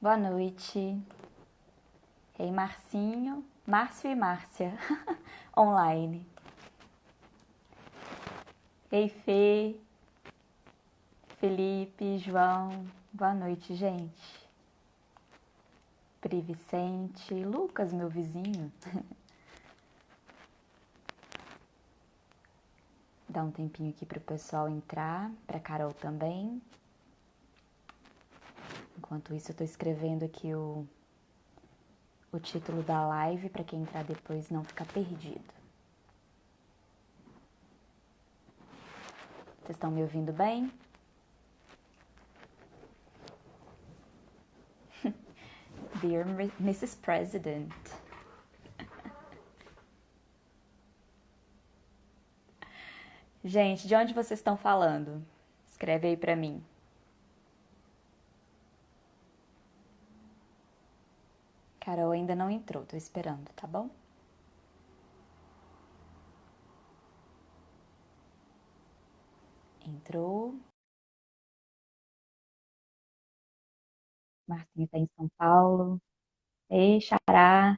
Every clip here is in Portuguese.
Boa noite. Ei, Marcinho, Márcio e Márcia, online. Ei, Fê, Felipe, João, boa noite, gente. Pri Vicente, Lucas, meu vizinho. Dá um tempinho aqui pro pessoal entrar, pra Carol também. Enquanto isso, eu tô escrevendo aqui o título da live para quem entrar depois não ficar perdido. Vocês estão me ouvindo bem? Dear Mrs. President. Gente, de onde vocês estão falando? Escreve aí para mim. Carol ainda não entrou, tô esperando, tá bom? Entrou. Marcinha tá em São Paulo. Ei, Xará.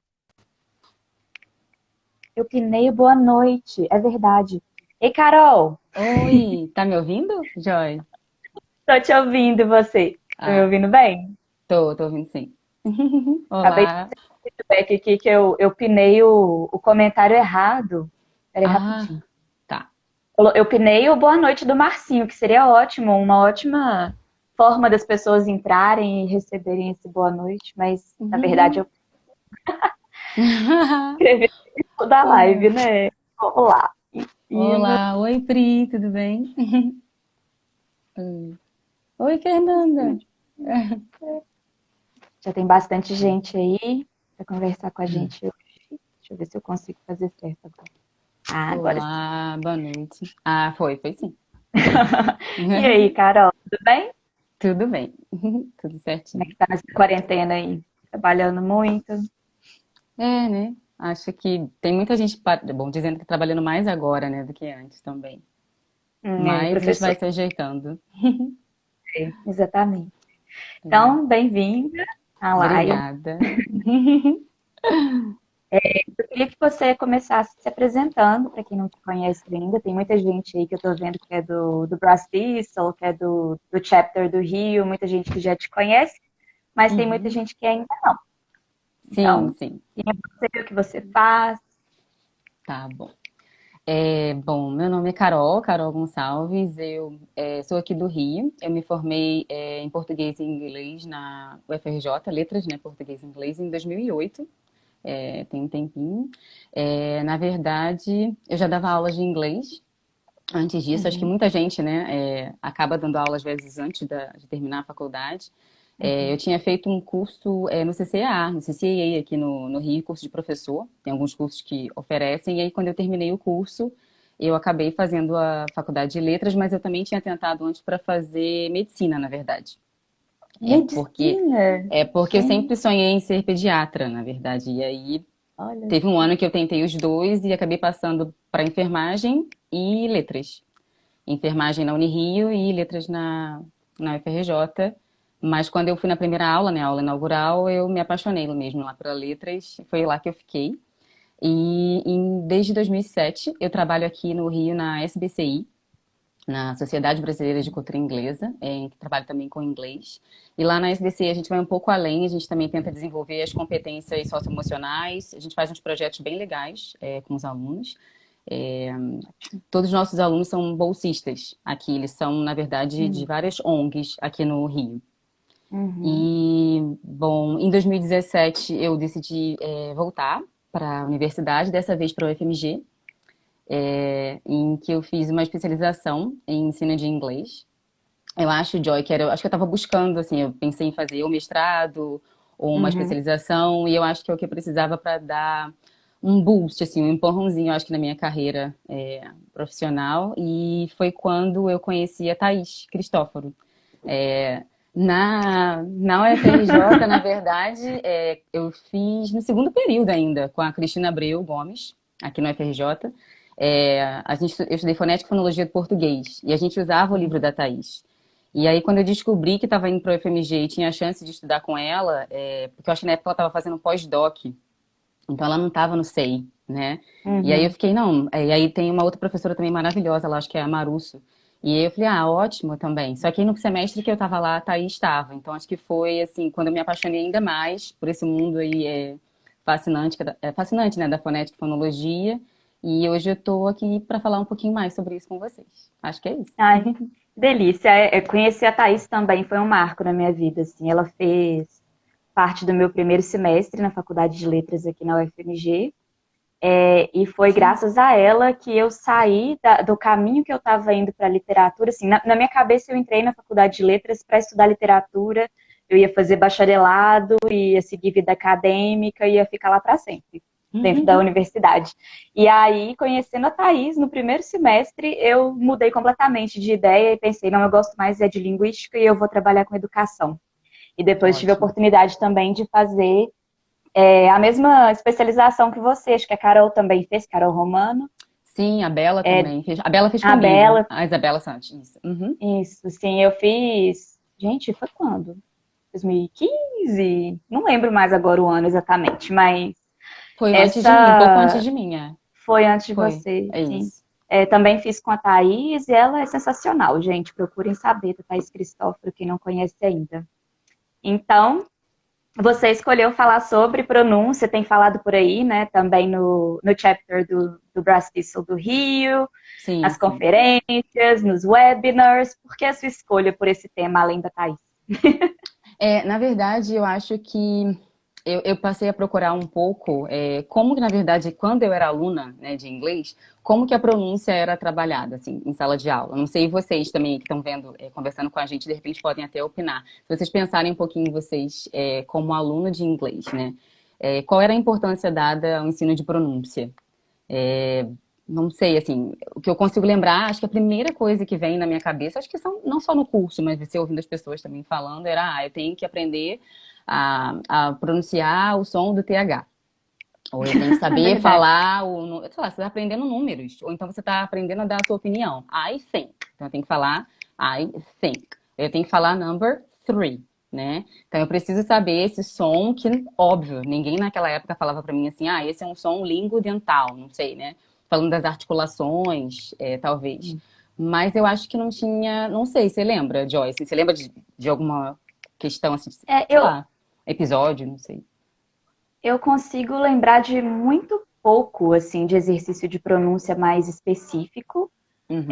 Eu pinei boa noite, é verdade. Ei, Carol. Oi, tá me ouvindo, Joy? Tô te ouvindo, e você? Tá me Ah, ouvindo bem? tô ouvindo sim. Acabei de Olá. fazer um feedback aqui que eu pinei o comentário errado. Peraí, Ah, rapidinho. tá. Eu pinei o boa noite do Marcinho, que seria ótimo, uma ótima forma das pessoas entrarem e receberem esse boa noite, mas na verdade eu escrevi o da live, né? Vamos lá. Ina. Olá, oi Pri, tudo bem? Oi, oi, Fernanda. Já tem bastante gente aí para conversar com a gente hoje. Deixa eu ver se eu consigo fazer certo agora. Ah, agora sim. Olá, boa noite. Ah, foi sim. E aí, Carol, tudo bem? Tudo bem, tudo Como é certinho. que tá nessa quarentena aí? Trabalhando muito? É, né? Acho que tem muita gente, bom, dizendo que tá trabalhando mais agora, né, do que antes também. Mas a gente vai Professor. se ajeitando. Exatamente. Sim. Então, bem-vinda à live. Obrigada. Eu queria que você começasse se apresentando, para quem não te conhece ainda. Tem muita gente aí que eu estou vendo que é do Brass Diesel, que é do Chapter do Rio, muita gente que já te conhece, mas tem muita Uhum. gente que ainda não. Sim, Então, sim. quem é você, o que você faz? Tá bom. Bom, meu nome é Carol Gonçalves, eu sou aqui do Rio, eu me formei em português e inglês na UFRJ, letras, né, português e inglês, em 2008, tem um tempinho. Na verdade, eu já dava aulas de inglês antes disso, acho que Uhum, muita gente, né, acaba dando aula às vezes antes de terminar a faculdade. Eu uhum, tinha feito um curso no CCAA, no CCAA aqui no Rio, curso de professor. Tem alguns cursos que oferecem. E aí, quando eu terminei o curso, eu acabei fazendo a faculdade de letras, mas eu também tinha tentado antes para fazer medicina, na verdade. É porque, medicina. é porque eu Gente, sempre sonhei em ser pediatra, na verdade. E aí, olha teve um só. ano que eu tentei os dois e acabei passando para enfermagem e letras. Enfermagem na Unirio e letras na UFRJ. Mas quando eu fui na primeira aula, né, a aula inaugural, eu me apaixonei mesmo lá para letras. Foi lá que eu fiquei. Desde 2007 eu trabalho aqui no Rio na SBCI, na Sociedade Brasileira de Cultura Inglesa, que trabalho também com inglês. E lá na SBCI a gente vai um pouco além, a gente também tenta desenvolver as competências socioemocionais, a gente faz uns projetos bem legais com os alunos. É, Todos os nossos alunos são bolsistas aqui, eles são, na verdade, de Hum, várias ONGs aqui no Rio. uhum, Bom, em 2017 eu decidi voltar para a universidade, dessa vez para o UFMG, em que eu fiz uma especialização em ensino de inglês. Eu acho, Joy, acho que eu estava buscando, assim, eu pensei em fazer ou mestrado ou uma uhum. especialização, e eu acho que é o que eu precisava para dar um boost, assim, um empurrãozinho, eu acho que na minha carreira profissional, e foi quando eu conheci a Thaís Cristóforo. É, na UFRJ, na verdade, eu fiz no segundo período ainda, com a Cristina Abreu Gomes, aqui no UFRJ. Eu estudei fonética e fonologia do português, e a gente usava o livro da Thaís. E aí, quando eu descobri que estava indo para o UFMG e tinha a chance de estudar com ela, porque eu acho que na época ela estava fazendo pós-doc, então ela não estava no SEI, né? E aí eu Uhum. fiquei, não. E aí tem uma outra professora também maravilhosa, ela acho que é a Marusso. E aí eu falei, ah, ótimo também. Só que no semestre que eu tava lá, a Thaís estava. Então acho que foi, assim, quando eu me apaixonei ainda mais por esse mundo aí fascinante, fascinante, né, da fonética e fonologia. E hoje eu tô aqui para falar um pouquinho mais sobre isso com vocês. Acho que é isso. Ai, que delícia. Conhecer a Thaís também foi um marco na minha vida, assim. Ela fez parte do meu primeiro semestre na Faculdade de Letras aqui na UFMG. E foi Sim. graças a ela que eu saí do caminho que eu estava indo para a literatura. Assim, na minha cabeça, eu entrei na Faculdade de Letras para estudar literatura. Eu ia fazer bacharelado, ia seguir vida acadêmica, ia ficar lá para sempre, dentro da universidade. E aí, conhecendo a Thaís, no primeiro semestre, eu mudei completamente de ideia e pensei, não, eu gosto mais de linguística e eu vou trabalhar com educação. E depois tive a Ótimo. oportunidade também de fazer a mesma especialização que você, acho que a Carol também fez, Carol Romano. Sim, a Bela também fez. A Bela fez A comigo. Bela, A Isabela Santos. Isso. Uhum. isso, sim, eu fiz. Gente, foi quando? 2015? Não lembro mais agora o ano exatamente, mas Foi antes de mim, um pouco antes essa de mim, é. foi antes de Foi. você, É sim. isso. Também fiz com a Thaís e ela é sensacional, gente. Procurem saber da Thaís Cristóforo, quem não conhece ainda. Então, você escolheu falar sobre pronúncia, tem falado por aí, né? Também no chapter do Brás Thistle do Rio, Sim, nas sim. conferências, nos webinars. Por que a sua escolha por esse tema, além da Thaís? Na verdade, eu acho que eu passei a procurar um pouco como que, na verdade, quando eu era aluna, né, de inglês, como que a pronúncia era trabalhada, assim, em sala de aula. Não sei vocês também que estão vendo, conversando com a gente, de repente podem até opinar. Se vocês pensarem um pouquinho, vocês, como aluno de inglês, né, qual era a importância dada ao ensino de pronúncia? Não sei, assim, o que eu consigo lembrar, acho que a primeira coisa que vem na minha cabeça, acho que são não só no curso, mas você ouvindo as pessoas também falando, era, eu tenho que aprender a pronunciar o som do TH. Ou eu tenho que saber Verdade. falar, sei lá, você está aprendendo números, ou então você está aprendendo a dar a sua opinião. I think. Então eu tenho que falar I think. Eu tenho que falar number three, né? Então eu preciso saber esse som que, óbvio, ninguém naquela época falava para mim assim, esse é um som linguodental, não sei, né? Falando das articulações, talvez. Mas eu acho que não tinha, não sei, você lembra, Joyce? Você lembra de alguma questão assim, É, sei eu, lá, episódio, não sei. eu consigo lembrar de muito pouco, assim, de exercício de pronúncia mais específico. Uhum,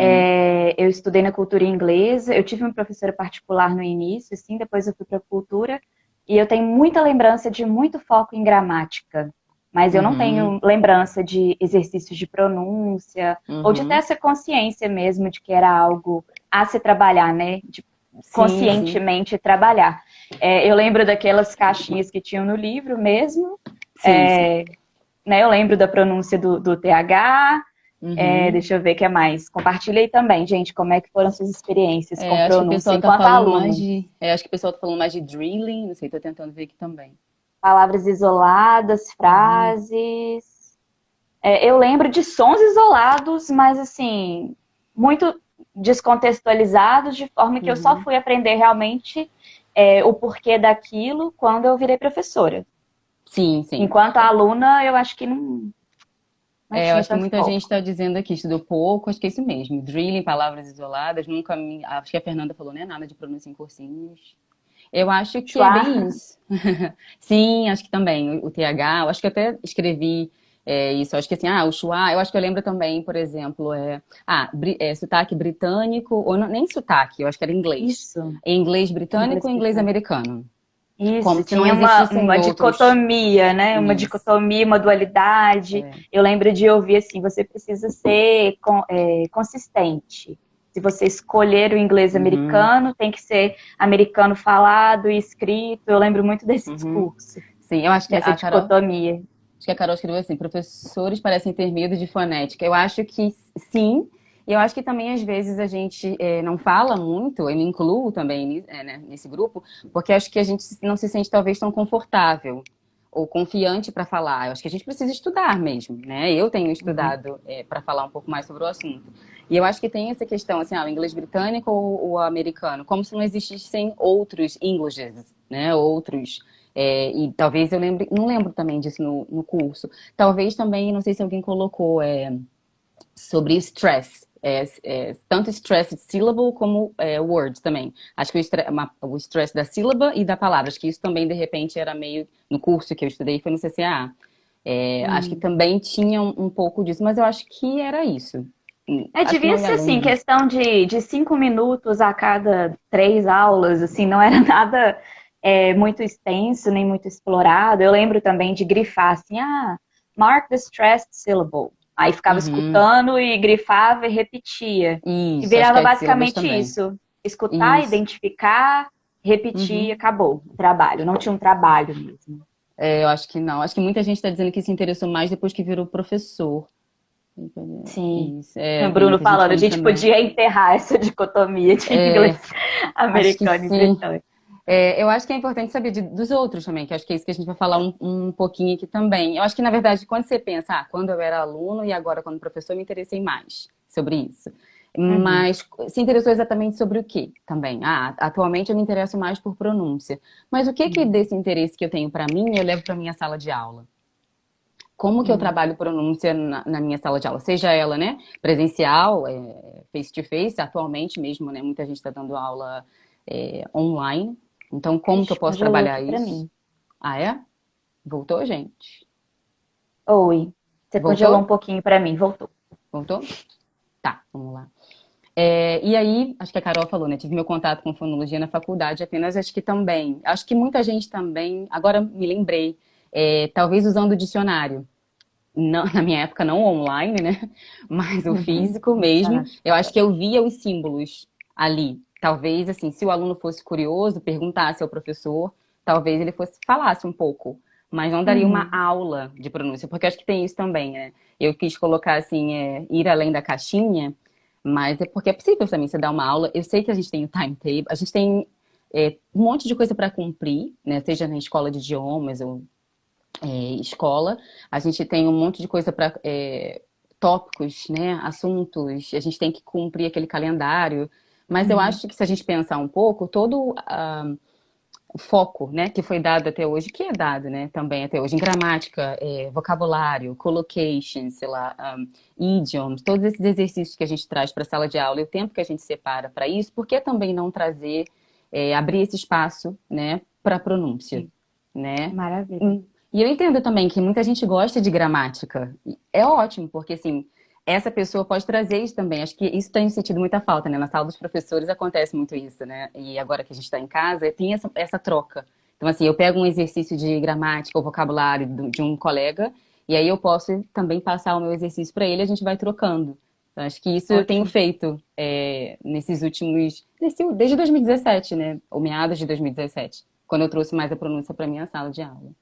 Eu estudei na cultura inglesa, eu tive uma professora particular no início, assim, depois eu fui para a cultura, e eu tenho muita lembrança de muito foco em gramática, mas eu não uhum, tenho lembrança de exercícios de pronúncia, ou de ter uhum. essa consciência mesmo de que era algo a se trabalhar, né? De Sim, sim, conscientemente trabalhar. Eu lembro daquelas caixinhas que tinham no livro mesmo, sim, sim. né? Eu lembro da pronúncia do TH. Uhum. Deixa eu ver o que é mais. Compartilha aí também, gente, como é que foram suas experiências com Acho que o pronúncia pessoal tá enquanto falando mais aluno. de. Acho que o pessoal tá falando mais de drilling, não sei, tô tentando ver aqui também. Palavras isoladas, Uhum, frases. Eu lembro de sons isolados, mas assim, muito descontextualizados, de forma que eu só uhum. fui aprender realmente o porquê daquilo quando eu virei professora. Sim, sim. Enquanto aluna, eu acho que não Eu tinha acho que tanto muita gente foco. está dizendo aqui, estudou pouco, acho que é isso mesmo. Drilling, palavras isoladas, nunca me. Acho que a Fernanda falou, né? Nada de pronúncia em cursinhos. Eu acho que é Chua. bem isso. Sim, acho que também. O TH, eu acho que eu até escrevi isso. Eu acho que assim, o schwa, eu acho que eu lembro também, por exemplo, sotaque britânico, ou nem sotaque, eu acho que era inglês. Isso, Em inglês britânico inglês ou inglês britânico. americano. Isso, Como se não tinha existissem uma outros. dicotomia, né? Uma Isso. dicotomia, uma dualidade. É. Eu lembro de ouvir assim: você precisa ser consistente. Se você escolher o inglês Uhum, americano, tem que ser americano falado e escrito. Eu lembro muito desse uhum. discurso, Sim, eu acho que dessa a Carol. dicotomia. Acho que a Carol escreveu assim: professores parecem ter medo de fonética. Eu acho que sim, e eu acho que também às vezes a gente não fala muito, eu me incluo também né, nesse grupo, porque acho que a gente não se sente talvez tão confortável. ou confiante para falar. Eu acho que a gente precisa estudar mesmo, né? Eu tenho Uhum. estudado para falar um pouco mais sobre o assunto. E eu acho que tem essa questão, assim, o inglês britânico ou o americano, como se não existissem outros Englishes, né? Outros. E talvez eu lembre, não lembro também disso no curso. Talvez também, não sei se alguém colocou, sobre stress. Tanto stress syllable como words também. Acho que o stress da sílaba e da palavra. Acho que isso também, de repente, era meio. No curso que eu estudei, foi no CCA. Acho que Hum. também tinha um pouco disso, mas eu acho que era isso. Acho que Devia não me ser lembro assim, muito. questão de 5 minutos a cada 3 aulas, assim, não era nada muito extenso, nem muito explorado. Eu lembro também de grifar assim, mark the stressed syllable. Aí ficava Uhum. escutando e grifava e repetia. E Isso, acho que virava as sílabas basicamente também. isso. Escutar, Isso. identificar, repetir, Uhum. acabou o trabalho. Não tinha um trabalho mesmo. Eu acho que não. Acho que muita gente está dizendo que se interessou mais depois que virou professor. Sim. Isso, O tem Bruno muita gente falando, a falando isso gente também. podia enterrar essa dicotomia de É, inglês acho que americano e sim. britânico. Eu acho que é importante saber dos outros também, que acho que é isso que a gente vai falar um pouquinho aqui também. Eu acho que, na verdade, quando você pensa, quando eu era aluno e agora quando professor, eu me interessei mais sobre isso. Uhum. Mas se interessou exatamente sobre o quê também? Atualmente eu me interesso mais por pronúncia. Mas o que que Uhum. desse interesse que eu tenho para mim, eu levo para minha sala de aula? Como que eu Uhum. trabalho pronúncia na minha sala de aula? Seja ela, né, presencial, face to face, atualmente mesmo, né, muita gente está dando aula online. Então, como que eu Ixi, posso congelou trabalhar aqui pra isso? mim. Ah, é? Voltou, gente? Oi. Você congelou um Voltou? pouquinho pra mim, voltou. Voltou? Tá, vamos lá. E aí, acho que a Carol falou, né? Tive meu contato com fonologia na faculdade, apenas acho que também. Acho que muita gente também, agora me lembrei, talvez usando o dicionário. Não, na minha época, não online, né? Mas o Uhum. físico mesmo. Dicionário. Eu acho que eu via os símbolos ali. Talvez, assim, se o aluno fosse curioso, perguntasse ao professor, talvez ele fosse falasse um pouco, mas não daria uma Uhum. aula de pronúncia, porque eu acho que tem isso também, né? Eu quis colocar, assim, ir além da caixinha, mas é porque é possível também você dar uma aula. Eu sei que a gente tem o timetable, a gente tem um monte de coisa para cumprir, né? Seja na escola de idiomas ou escola, a gente tem um monte de coisa para tópicos, né, assuntos, a gente tem que cumprir aquele calendário, mas eu Uhum. acho que se a gente pensar um pouco, todo o foco, né, que foi dado até hoje, que é dado, né, também até hoje, em gramática, vocabulário, collocation, sei lá, idioms, todos esses exercícios que a gente traz para a sala de aula e o tempo que a gente separa para isso, por que também não trazer, abrir esse espaço, né, para pronúncia, Sim. né? Maravilha. E eu entendo também que muita gente gosta de gramática. E é ótimo, porque assim, essa pessoa pode trazer isso também. Acho que isso tem sentido muita falta, né? Na sala dos professores acontece muito isso, né? E agora que a gente está em casa, tem essa troca. Então, assim, eu pego um exercício de gramática ou vocabulário de um colega, e aí eu posso também passar o meu exercício para ele, a gente vai trocando. Então, acho que isso eu tenho Ótimo. feito nesses últimos. Desde 2017, né? Ou meados de 2017, quando eu trouxe mais a pronúncia para minha sala de aula.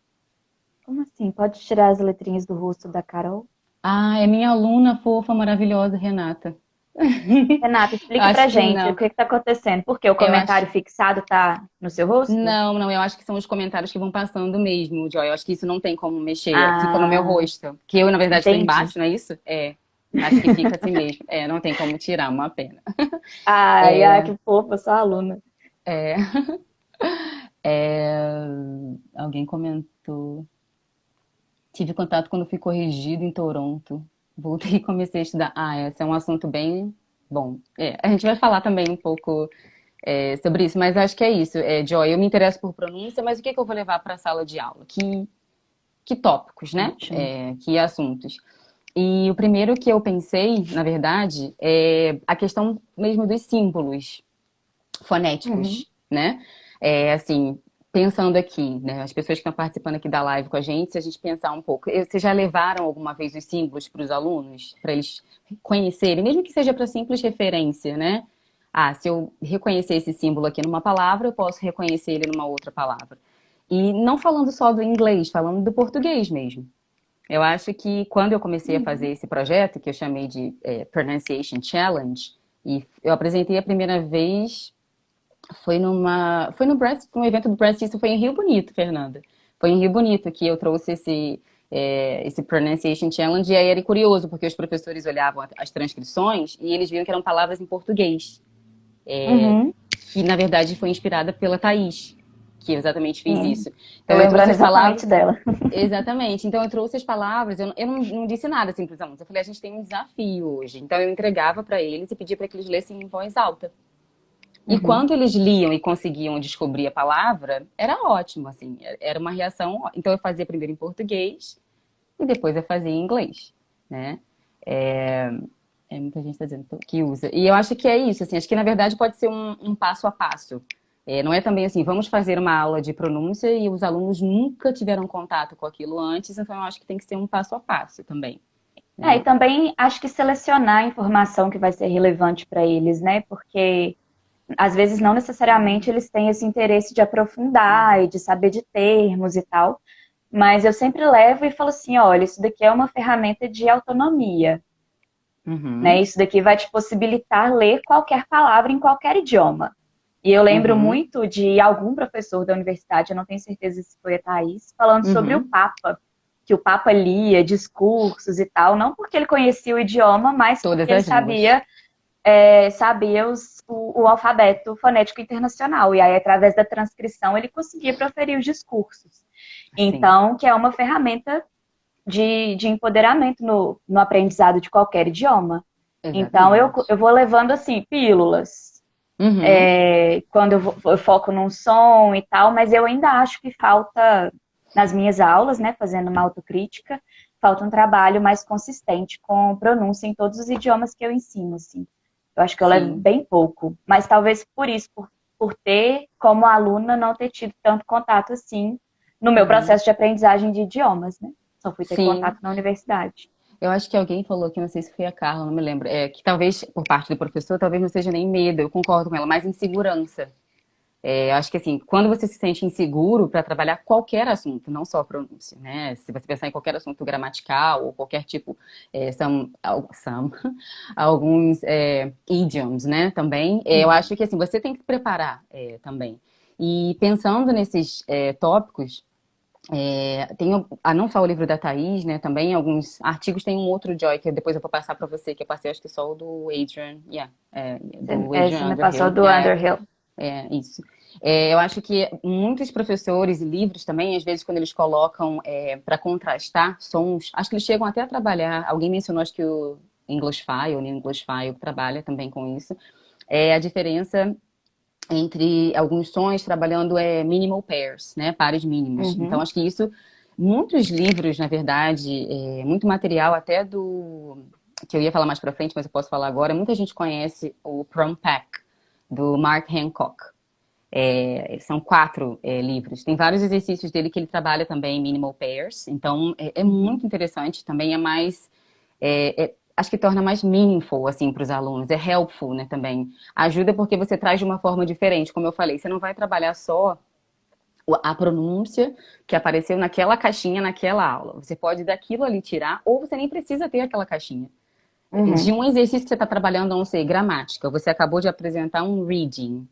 Como assim? Pode tirar as letrinhas do rosto da Carol? É minha aluna fofa, maravilhosa, Renata. Renata, Eu explica pra acho que gente o não. que está acontecendo. Por quê? O Eu acho. comentário fixado tá no seu rosto? Não, não, eu acho que são os comentários que vão passando mesmo, Joy. Eu acho que isso não tem como mexer. Fica no meu Ah, rosto. Que eu, na verdade, estou entendi. embaixo, não é isso? Acho que fica assim mesmo. Não tem como tirar, uma pena. Ai, É, ai, que fofa, sua aluna. é, é, alguém comentou. Tive contato quando fui corrigido em Toronto. Voltei e comecei a estudar. Esse é um assunto bem bom. A gente vai falar também um pouco sobre isso, mas acho que é isso. Joy, eu me interesso por pronúncia, mas o que que eu vou levar para a sala de aula? Que tópicos, né? Ótimo. Que assuntos? E o primeiro que eu pensei, na verdade, é a questão mesmo dos símbolos Uhum. fonéticos, né? Assim, pensando aqui, né? As pessoas que estão participando aqui da live com a gente, se a gente pensar um pouco, vocês já levaram alguma vez os símbolos para os alunos, para eles conhecerem, mesmo que seja para simples referência, né? Se eu reconhecer esse símbolo aqui numa palavra, eu posso reconhecer ele numa outra palavra. E não falando só do inglês, falando do português mesmo. Eu acho que quando eu comecei a fazer Uhum. esse projeto, que eu chamei de Pronunciation Challenge, e eu apresentei a primeira vez foi no evento do Breast, isso foi em Rio Bonito, Fernanda. foi em Rio Bonito que eu trouxe esse Pronunciation Challenge, e aí era curioso, porque os professores olhavam as transcrições e eles viam que eram palavras em português, Uhum, que na verdade foi inspirada pela Thaís, que exatamente fez sim. isso. Tô Então eu lembrando trouxe as palavras. exatamente dela. Exatamente. Então eu trouxe as palavras, eu não disse nada assim para os alunos. Eu falei, a gente tem um desafio hoje. Então eu entregava para eles e pedia para que eles lessem em voz alta. E Uhum. quando eles liam e conseguiam descobrir a palavra, era ótimo, assim, era uma reação. Então eu fazia primeiro em português e depois eu fazia em inglês, né? Muita gente está dizendo que usa. E eu acho que é isso, assim, acho que na verdade pode ser um passo a passo. Não é também assim, vamos fazer uma aula de pronúncia e os alunos nunca tiveram contato com aquilo antes, então eu acho que tem que ser um passo a passo também, É, e né? também acho que selecionar a informação que vai ser relevante para eles, né? Porque às vezes não necessariamente eles têm esse interesse de aprofundar e de saber de termos e tal, mas eu sempre levo e falo assim, olha, isso daqui é uma ferramenta de autonomia, né? Uhum, Isso daqui vai te possibilitar ler qualquer palavra em qualquer idioma. E eu lembro uhum, muito de algum professor da universidade, eu não tenho certeza se foi a Thaís, falando sobre o uhum. Papa, que o Papa lia discursos e tal, não porque ele conhecia o idioma, mas porque Todas ele as línguas. sabia o alfabeto fonético internacional. E aí, através da transcrição, ele conseguia proferir os discursos. Sim, Então, que é uma ferramenta de empoderamento no aprendizado de qualquer idioma. Então, eu exatamente. vou levando, assim, pílulas. Uhum, Quando eu foco num som e tal, mas eu ainda acho que falta, nas minhas aulas, né, fazendo uma autocrítica, falta um trabalho mais consistente com pronúncia em todos os idiomas que eu ensino, assim. Eu acho que eu levo sim. bem pouco, mas talvez por isso, por ter, como aluna, não ter tido tanto contato assim no meu Uhum. processo de aprendizagem de idiomas, né? Só fui ter contato Sim, na universidade. eu acho que alguém falou que, não sei se foi a Carla, não me lembro, que talvez, por parte do professor, talvez não seja nem medo, eu concordo com ela, mas insegurança. Eu acho que, assim, quando você se sente inseguro para trabalhar qualquer assunto, não só a pronúncia, né? Se você pensar em qualquer assunto gramatical ou qualquer tipo, alguns idioms, né, também, eu Uhum. acho que, assim, você tem que se preparar também. E pensando nesses tópicos, não só o livro da Thaís, né? Também alguns artigos. Tem um outro, Joy, que depois eu vou passar para você, que eu passei acho que só o do Adrian, do Você Adrian me passou Underhill. do Underhill. Isso. Eu acho que muitos professores e livros também, às vezes, quando eles colocam para contrastar sons, acho que eles chegam até a trabalhar. Alguém mencionou, acho que o Englishfile, o New Englishfile, trabalha também com isso. A diferença entre alguns sons trabalhando minimal pairs, né, pares mínimos. Então Uhum. acho que isso muitos livros, na verdade, muito material até do que eu ia falar mais para frente, mas eu posso falar agora. Muita gente conhece o Prom Pack do Mark Hancock. São 4 livros. Tem vários exercícios dele que ele trabalha também em minimal pairs. Então é Uhum. muito interessante. Também é mais acho que torna mais meaningful, assim, para os alunos. É helpful, né, também. Ajuda porque você traz de uma forma diferente. Como eu falei, você não vai trabalhar só a pronúncia que apareceu naquela caixinha, naquela aula. Você pode daquilo ali tirar, ou você nem precisa ter aquela caixinha. De Uhum. um exercício que você está trabalhando, não sei, gramática, você acabou de apresentar um reading,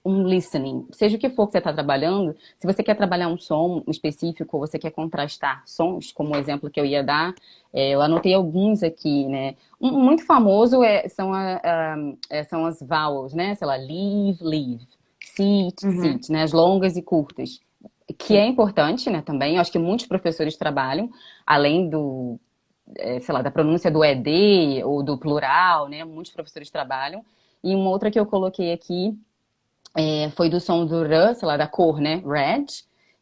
um listening, seja o que for que você está trabalhando, se você quer trabalhar um som específico ou você quer contrastar sons, como o exemplo que eu ia dar, eu anotei alguns aqui, né? Um muito famoso são as vowels, né? Sei lá, leave, leave, sit, Uhum. sit, né? As longas e curtas, que é Sim. importante, né? Também, eu acho que muitos professores trabalham, além sei lá, da pronúncia do ED ou do plural, né? Muitos professores trabalham. E uma outra que eu coloquei aqui foi do som do R, sei lá, da cor, né? Red.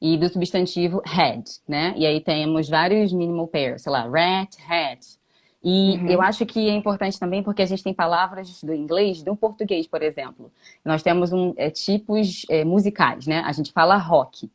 E do substantivo head, né? E aí temos vários minimal pairs, sei lá, rat, hat. E eu Uhum. acho que é importante também porque a gente tem palavras do inglês, do português, por exemplo. Nós temos tipos musicais, né? A gente fala rock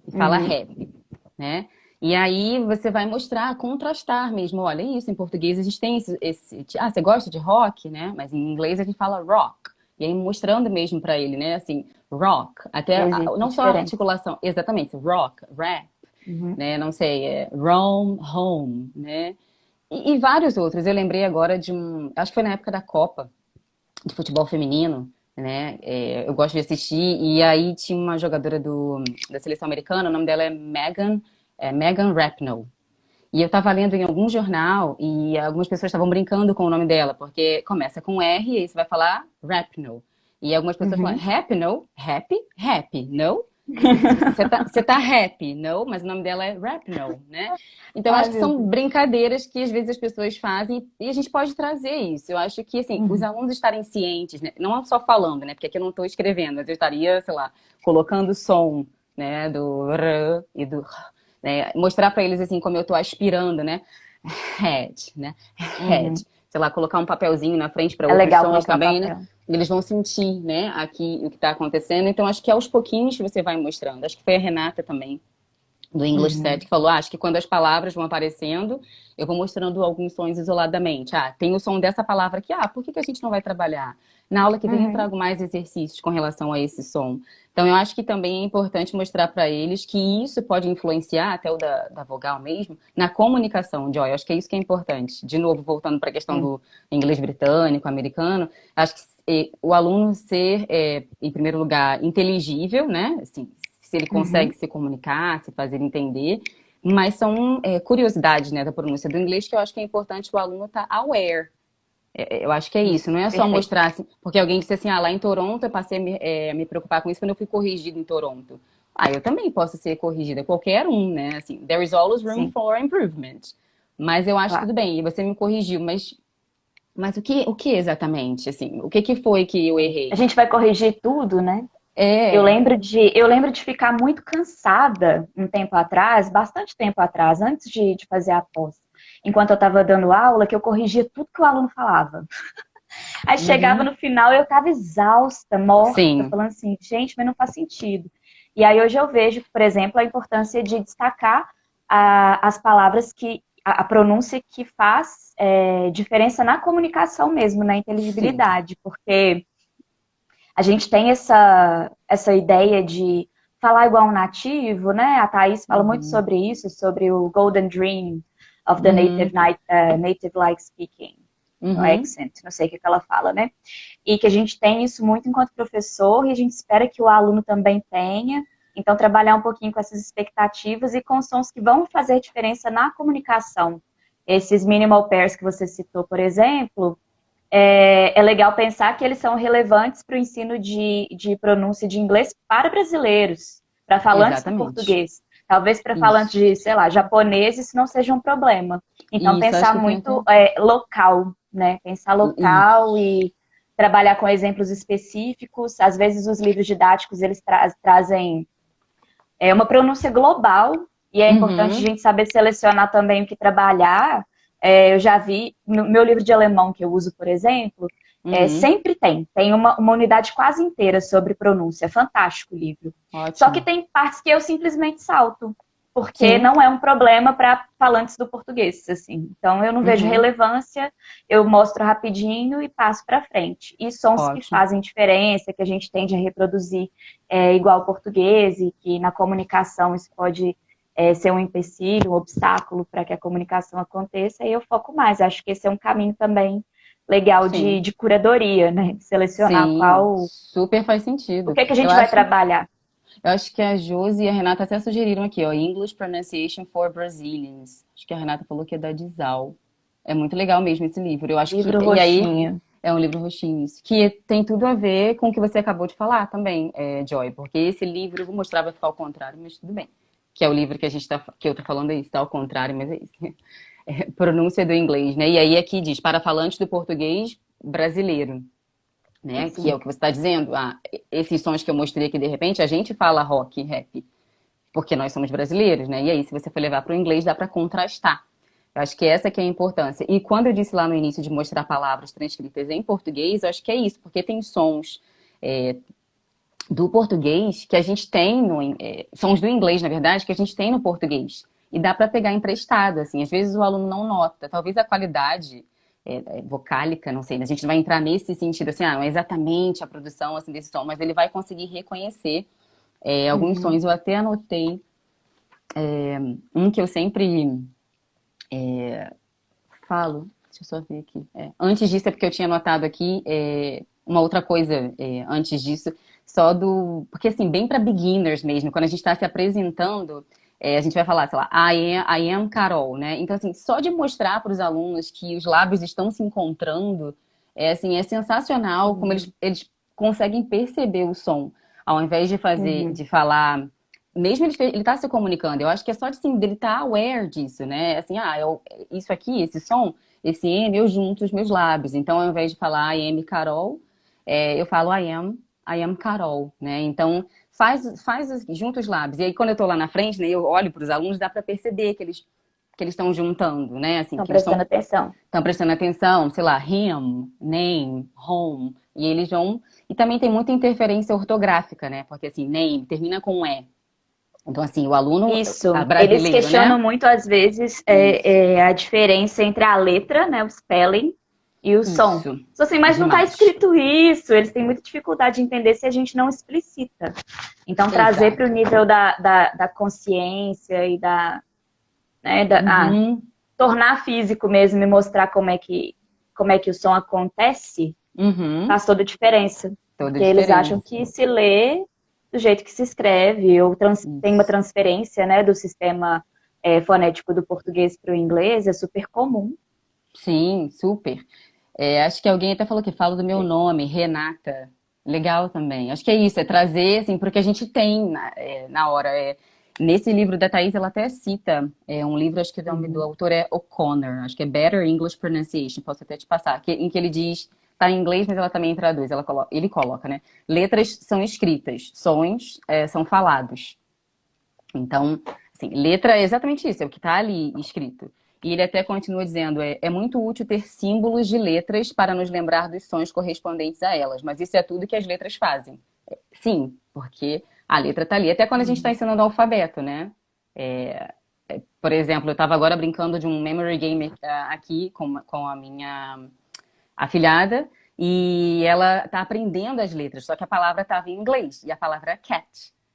e fala Uhum. rap, né? E aí você vai mostrar, contrastar mesmo. Olha, isso, em português a gente tem você gosta de rock, né? Mas em inglês a gente fala rock. E aí mostrando mesmo pra ele, né? Assim, rock. Até, Existe não só a diferença. articulação, exatamente, rock, rap, Uhum. né? Não sei, roam, home, né? E vários outros. Eu lembrei agora acho que foi na época da Copa de futebol feminino, né? Eu gosto de assistir. E aí tinha uma jogadora da seleção americana, o nome dela é Megan Rapinoe. E eu estava lendo em algum jornal e algumas pessoas estavam brincando com o nome dela, porque começa com R e aí você vai falar Rapinoe. E algumas pessoas falam Uhum. Rapinoe, happy, no? Você tá happy, no? Mas o nome dela é Rapinoe, né? Então eu Ai, acho que meu são Deus. brincadeiras que às vezes as pessoas fazem e a gente pode trazer isso. Eu acho que, assim, os Uhum. alunos estarem cientes, né? Não só falando, né? Porque aqui eu não estou escrevendo, mas eu estaria, sei lá, colocando som, né? Do R e do né? Mostrar para eles assim como eu estou aspirando, né? Head, né? Uhum. Head. Sei lá, colocar um papelzinho na frente para É outros legal sons colocar também, né? papel. Eles vão sentir, né, aqui o que está acontecendo. Então, acho que aos pouquinhos você vai mostrando. Acho que foi a Renata também, do English Uhum. Set, que falou: acho que quando as palavras vão aparecendo, eu vou mostrando alguns sons isoladamente. Tem o som dessa palavra aqui, por que que a gente não vai trabalhar? Na aula que vem eu Uhum. trago mais exercícios com relação a esse som. Então, eu acho que também é importante mostrar para eles que isso pode influenciar, até o da vogal mesmo, na comunicação, Joy. Eu acho que é isso que é importante. De novo, voltando para a questão Sim. do inglês britânico, americano, acho que o aluno ser, em primeiro lugar, inteligível, né? Assim, se ele consegue Uhum. se comunicar, se fazer entender, mas são curiosidades, né, da pronúncia do inglês que eu acho que é importante o aluno estar aware. Eu acho que é isso, Isso. não é só Perfeito. mostrar assim, porque alguém disse assim, lá em Toronto eu passei a me preocupar com isso quando eu fui corrigido em Toronto. Eu também posso ser corrigida, qualquer um, né? Assim, there is always room Sim. for improvement. Mas eu acho Claro. tudo bem, e você me corrigiu, mas o que exatamente, assim, o que foi que eu A errei? gente vai corrigir tudo, né? Eu É, lembro de, eu lembro de ficar muito cansada um tempo atrás, bastante tempo atrás, antes de fazer a pós. Enquanto eu estava dando aula, que eu corrigia tudo que o aluno falava. Aí chegava uhum, no final eu estava exausta, morta, sim, falando assim, gente, mas não faz sentido. E aí hoje eu vejo, por exemplo, a importância de destacar as palavras que, a pronúncia que faz diferença na comunicação mesmo, na sim. inteligibilidade, porque a gente tem essa ideia de falar igual um nativo, né? A Thaís fala muito Uhum. sobre isso, sobre o Golden Dream of the Uhum, native like speaking, no uhum, accent, não sei o que ela fala, né? E que a gente tem isso muito enquanto professor e a gente espera que o aluno também tenha. Então, trabalhar um pouquinho com essas expectativas e com sons que vão fazer diferença na comunicação. Esses minimal pairs que você citou, por exemplo, é legal pensar que eles são relevantes para o ensino de pronúncia de inglês para brasileiros, para falantes do exatamente. português. Talvez para falantes Isso. de, sei lá, japonês isso não seja um problema. Então, Isso, acho pensar que tem muito até. local, né? Pensar local Isso. e trabalhar com exemplos específicos. Às vezes, os livros didáticos, eles trazem uma pronúncia global e é importante a Uhum, gente saber selecionar também o que trabalhar. Eu já vi, no meu livro de alemão que eu uso, por exemplo, uhum. sempre tem uma unidade quase inteira sobre pronúncia. É fantástico o livro. Só que Ótimo. tem partes que eu simplesmente salto, porque Sim. não é um problema para falantes do português, assim. Então eu não vejo Uhum. relevância, eu mostro rapidinho e passo para frente. E sons que Ótimo. fazem diferença, que a gente tende a reproduzir igual ao português e que na comunicação isso pode ser um empecilho, um obstáculo para que a comunicação aconteça, e eu foco mais. Acho que esse é um caminho também legal Sim. de curadoria, né? De selecionar Sim. qual, Super faz o sentido. que, é que a Eu gente vai acho, trabalhar. eu acho que a Josi e a Renata até sugeriram aqui, ó, English Pronunciation for Brazilians. Acho que a Renata falou que é da Dizal. É muito legal mesmo esse livro. Eu acho que. Livro E aí, roxinho. é um livro roxinho, isso. Que tem tudo a ver com o que você acabou de falar também, Joy. Porque esse livro, eu vou mostrar, vai ficar ao contrário, mas tudo bem. Que é o livro que que eu tô falando aí, está ao contrário, mas é isso. Pronúncia do inglês, né? E aí aqui diz, para falantes do português brasileiro, né? Que é Sim. o que você está dizendo. Esses sons que eu mostrei aqui, de repente, a gente fala rock, rap, porque nós somos brasileiros, né? E aí, se você for levar para o inglês, dá para contrastar. Eu acho que essa que é a importância. E quando eu disse lá no início de mostrar palavras transcritas em português, eu acho que é isso, porque tem sons é, do português que a gente tem sons do inglês, na verdade, que a gente tem no português. E dá para pegar emprestado, assim. Às vezes o aluno não nota. Talvez a qualidade vocálica, não sei, a gente não vai entrar nesse sentido, assim, não é exatamente a produção assim, desse som, mas ele vai conseguir reconhecer alguns Uhum. sons. Eu até anotei um que eu sempre falo, deixa eu só ver aqui. Antes disso é porque eu tinha anotado aqui, uma outra coisa antes disso, só do... Porque, assim, bem para beginners mesmo, quando a gente está se apresentando, a gente vai falar, sei lá, I am Carol, né? Então, assim, só de mostrar para os alunos que os lábios estão se encontrando, assim, é sensacional como Uhum. eles conseguem perceber o som. Ao invés de fazer, Uhum. de falar... Mesmo ele tá se comunicando, eu acho que é só de, assim, dele estar aware disso, né? Assim, isso aqui, esse som, esse M, eu junto os meus lábios. Então, ao invés de falar I am Carol, eu falo I am Carol, né? Então, junta os lábios. E aí, quando eu tô lá na frente, né, eu olho para os alunos, dá para perceber que eles estão juntando, né? Assim, Estão que eles prestando atenção. estão prestando atenção, sei lá, him, name, home. E eles vão... E também tem muita interferência ortográfica, né? Porque, assim, name termina com E. Então, assim, o aluno Isso. Eles brasileiro, questionam né? muito, às vezes, Isso. a diferença entre a letra, né, o spelling, e o som. Isso. Só assim, mas não está Demais. escrito isso. Eles têm muita dificuldade de entender se a gente não explicita. Então, trazer para o Exato. nível da consciência e né, Uhum. tornar físico mesmo e mostrar como é que o som acontece, Uhum. faz toda a diferença. Toda a Porque eles acham diferença. que se lê do jeito que se escreve, ou tem uma Isso. transferência, né, do sistema fonético do português para o inglês, é super comum. Sim, super. Acho que alguém até falou que fala do meu nome, Renata. Legal também. Acho que é isso, é trazer, assim, porque a gente tem na hora. Nesse livro da Thaís, ela até cita um livro, acho que o nome do Uhum. autor é O'Connor, acho que é Better English Pronunciation, posso até te passar, em que ele diz, tá em inglês, mas ela também traduz, ele coloca, né? Letras são escritas, sons são falados. Então, assim, letra é exatamente isso, é o que está ali escrito. E ele até continua dizendo, é muito útil ter símbolos de letras para nos lembrar dos sons correspondentes a elas, mas isso é tudo que as letras fazem. Sim, porque a letra está ali. Até quando a gente está Uhum. ensinando o alfabeto, né? Por exemplo, eu estava agora brincando de um memory game aqui com a minha afilhada, e ela tá aprendendo as letras, só que a palavra estava em inglês, e a palavra é cat,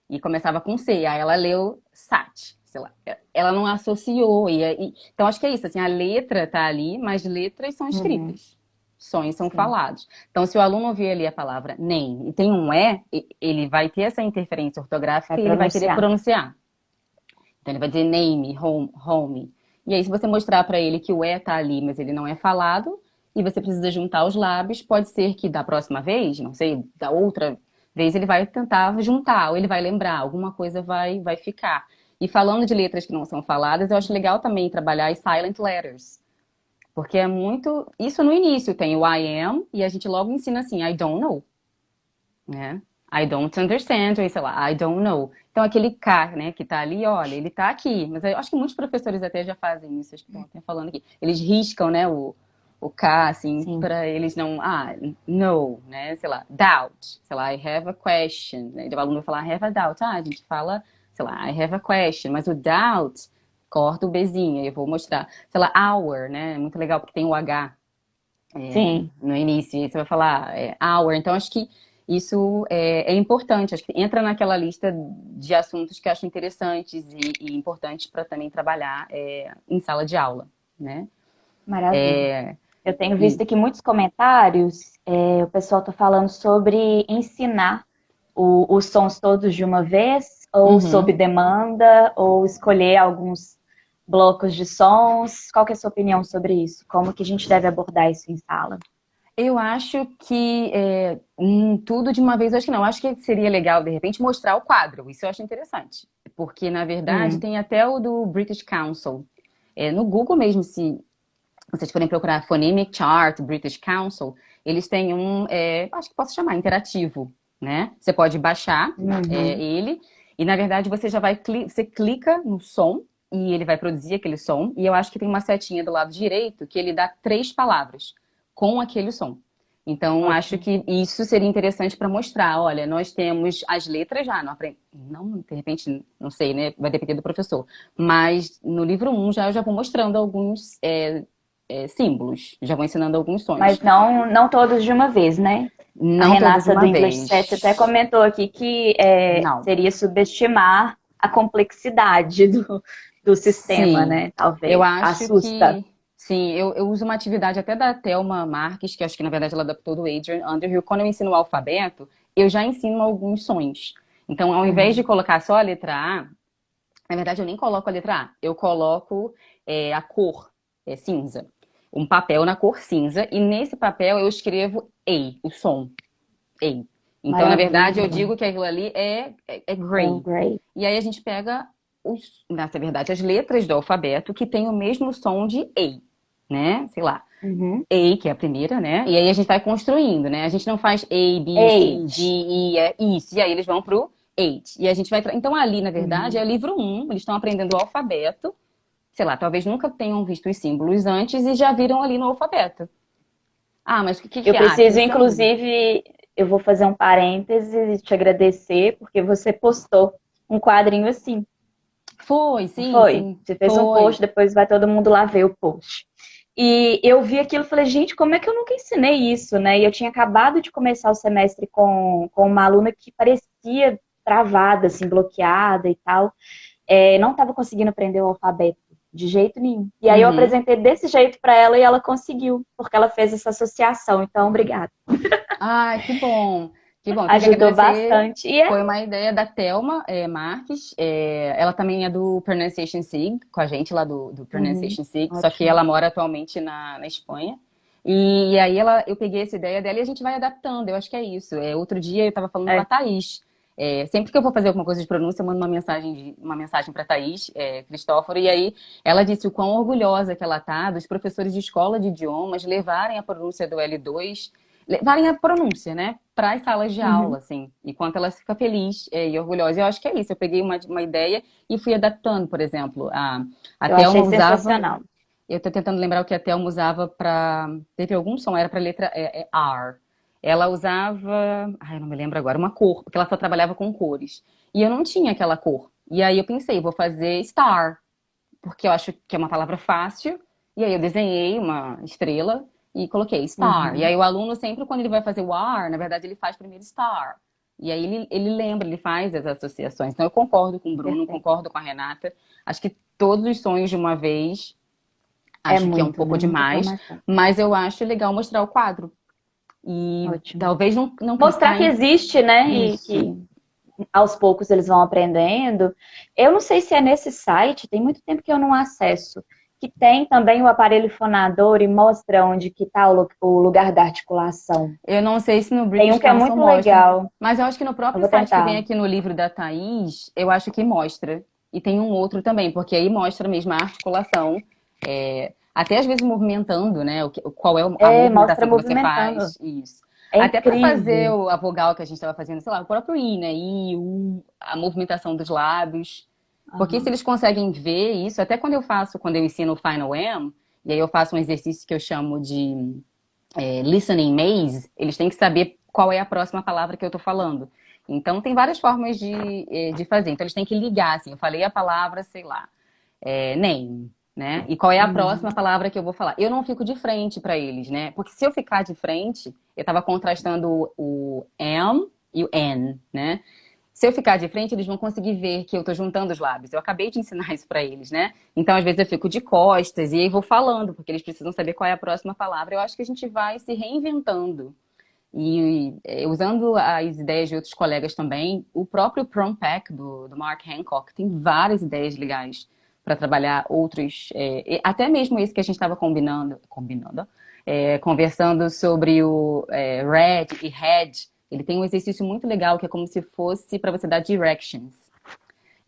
e começava com C, aí ela leu sat, sei lá. Ela não associou, então acho que é isso, assim, a letra tá ali, mas letras são Uhum. escritas, sons são Sim. falados. Então, se o aluno ouvir ali a palavra nem e tem um ele vai ter essa interferência Vai ortográfica e ele vai querer pronunciar. pronunciar. Então, ele vai dizer name, home. E aí, se você mostrar para ele que o tá ali, mas ele não é falado, e você precisa juntar os lábios, pode ser que da próxima vez, não sei, da outra vez, ele vai tentar juntar, ou ele vai lembrar, alguma coisa vai ficar. E falando de letras que não são faladas, eu acho legal também trabalhar as silent letters. Porque é muito. Isso no início tem o I am, e a gente logo ensina assim, I don't know, né? I don't understand, ou sei lá, I don't know. Então, aquele K, né, que tá ali, olha, ele tá aqui. Mas eu acho que muitos professores até já fazem isso, acho que estão até falando aqui. Eles riscam, né, o K, assim, Sim. para eles não... no, né, sei lá, doubt. Sei lá, I have a question. Né? O aluno vai falar, I have a doubt. A gente fala, sei lá, I have a question. Mas o doubt, corta o Bzinho, eu vou mostrar. Sei lá, hour, né, é muito legal porque tem o H Sim. no início, e você vai falar hour. Então, acho que isso é importante. Acho que entra naquela lista de assuntos que eu acho interessantes e importantes para também trabalhar em sala de aula, né? Maravilha. É, Eu tenho e, visto aqui muitos comentários, o pessoal está falando sobre ensinar os sons todos de uma vez, ou sob uhum. demanda, ou escolher alguns blocos de sons. Qual que é a sua opinião sobre isso? Como que a gente deve abordar isso em sala? Eu acho que tudo de uma vez, eu acho que não. Eu acho que seria legal, de repente, mostrar o quadro. Isso eu acho interessante. Porque, na verdade, Hum. tem até o do British Council. No Google mesmo, se vocês forem procurar Phonemic Chart, British Council, eles têm acho que posso chamar, interativo, né? Você pode baixar Uhum. ele, e na verdade você já vai, você clica no som, e ele vai produzir aquele som, e eu acho que tem uma setinha do lado direito que ele dá 3 palavras com aquele som. Então, acho Ótimo. que isso seria interessante para mostrar. Olha, nós temos as letras já, não, de repente, não sei, né? Vai depender do professor. Mas no livro 1 eu já vou mostrando alguns símbolos, já vou ensinando alguns Mas sons. não todos de uma vez, né? A Não todos de Renata do uma English 7 até vez. comentou aqui que Não. seria subestimar a complexidade do sistema, Sim. né? Eu Talvez. acho Assusta. Sim, eu uso uma atividade até da Thelma Marques, que acho que na verdade ela adaptou do Adrian Underhill. Quando eu ensino o alfabeto, eu já ensino alguns sons. Então, ao invés de Uhum. colocar só a letra A, na verdade eu nem coloco a letra A, eu coloco a cor cinza. Um papel na cor cinza, e nesse papel eu escrevo EI, o som, EI. Então, na verdade, eu Maravilha. digo que aquilo ali é É um gray. great. E aí a gente pega, na verdade, as letras do alfabeto que tem o mesmo som de EI, né? Sei lá. Uhum. A, que é a primeira, né? E aí a gente vai construindo, né? A gente não faz A, B, C, D, Eight. E, isso. E aí eles vão pro 8. E a gente vai. Então ali, na verdade, é Uhum. o livro um. Eles estão aprendendo o alfabeto. Sei lá, talvez nunca tenham visto os símbolos antes e já viram ali no alfabeto. Ah, mas o que Eu que é? Ah, preciso, isso aí. inclusive, eu vou fazer um parêntese e te agradecer, porque você postou um quadrinho assim, Foi, não sim, foi? sim. Você fez um post, Foi. depois vai todo mundo lá ver o post. E eu vi aquilo e falei, gente, como é que eu nunca ensinei isso, né? E eu tinha acabado de começar o semestre com uma aluna que parecia travada, assim, bloqueada e tal. Não estava conseguindo aprender o alfabeto de jeito nenhum. E aí eu Uhum. apresentei desse jeito para ela e ela conseguiu, porque ela fez essa associação. Então, obrigada. Ai, que bom. Que bom. Tenho que Ajudou agradecer. bastante. E Foi uma ideia da Thelma Marques. Ela também é do Pronunciation SIG, com a gente lá do Uhum, Pronunciation SIG, só que ótimo. ela mora atualmente na Espanha. E aí eu peguei essa ideia dela e a gente vai adaptando. Eu acho que é isso. Outro dia eu estava falando com a É, Thaís. Sempre que eu vou fazer alguma coisa de pronúncia, eu mando uma mensagem para Thaís, Cristóforo, e aí ela disse o quão orgulhosa que ela tá dos professores de escola de idiomas levarem a pronúncia do L2, levarem a pronúncia, né, para as salas de aula, uhum. assim, e quanto ela fica feliz e orgulhosa. Eu acho que é isso. Eu peguei uma ideia e fui adaptando, por exemplo, a Eu Thelma achei usava. sensacional. Eu tô tentando lembrar o que a Thelma usava para. Teve algum som, era para letra R. Ela usava. Ai, eu não me lembro agora, uma cor, porque ela só trabalhava com cores. E eu não tinha aquela cor. E aí eu pensei, vou fazer star, porque eu acho que é uma palavra fácil. E aí eu desenhei uma estrela e coloquei star. E Uhum, aí o aluno sempre, quando ele vai fazer o R, na verdade ele faz primeiro star. E aí ele lembra, ele faz as associações. Então eu concordo com o Bruno, perfeito. concordo com a Renata. Acho que todos os sonhos de uma vez, É acho que é um muito, pouco né? Muita demais, informação. mas eu acho legal mostrar o quadro. E Ótimo. talvez não Mostrar clicar que em existe, né? E isso. que aos poucos eles vão aprendendo. Eu não sei se é nesse site, tem muito tempo que eu não acesso, que tem também o aparelho fonador e mostra onde que está o lugar da articulação. Eu não sei se no Tem British um que é Council muito mostra, legal. mas eu acho que no Eu próprio vou site que vem tentar. aqui no livro da Thaís, eu acho que mostra. E tem um outro também, porque aí mostra mesmo a articulação, até às vezes movimentando, né? Qual é a Mostra movimentação que você movimentando. faz, isso. É Até para fazer incrível. a vogal que a gente estava fazendo, sei lá, o próprio I, né? I, U, a movimentação dos lábios. Porque se Aham. eles conseguem ver isso, até quando eu ensino o Final M, e aí eu faço um exercício que eu chamo de listening maze, eles têm que saber qual é a próxima palavra que eu estou falando. Então, tem várias formas de fazer. Então, eles têm que ligar, assim, eu falei a palavra, sei lá, name, né? E qual é a Uhum. próxima palavra que eu vou falar? Eu não fico de frente para eles, né? Porque se eu ficar de frente, eu estava contrastando o am e o n, né? Se eu ficar de frente, eles vão conseguir ver que eu tô juntando os lábios. Eu acabei de ensinar isso para eles, né? Então, às vezes, eu fico de costas e aí vou falando, porque eles precisam saber qual é a próxima palavra. Eu acho que a gente vai se reinventando. E usando as ideias de outros colegas também, o próprio Prom Pack do Mark Hancock tem várias ideias legais para trabalhar outros, até mesmo esse que a gente estava conversando sobre o Red e Head. Ele tem um exercício muito legal que é como se fosse para você dar directions.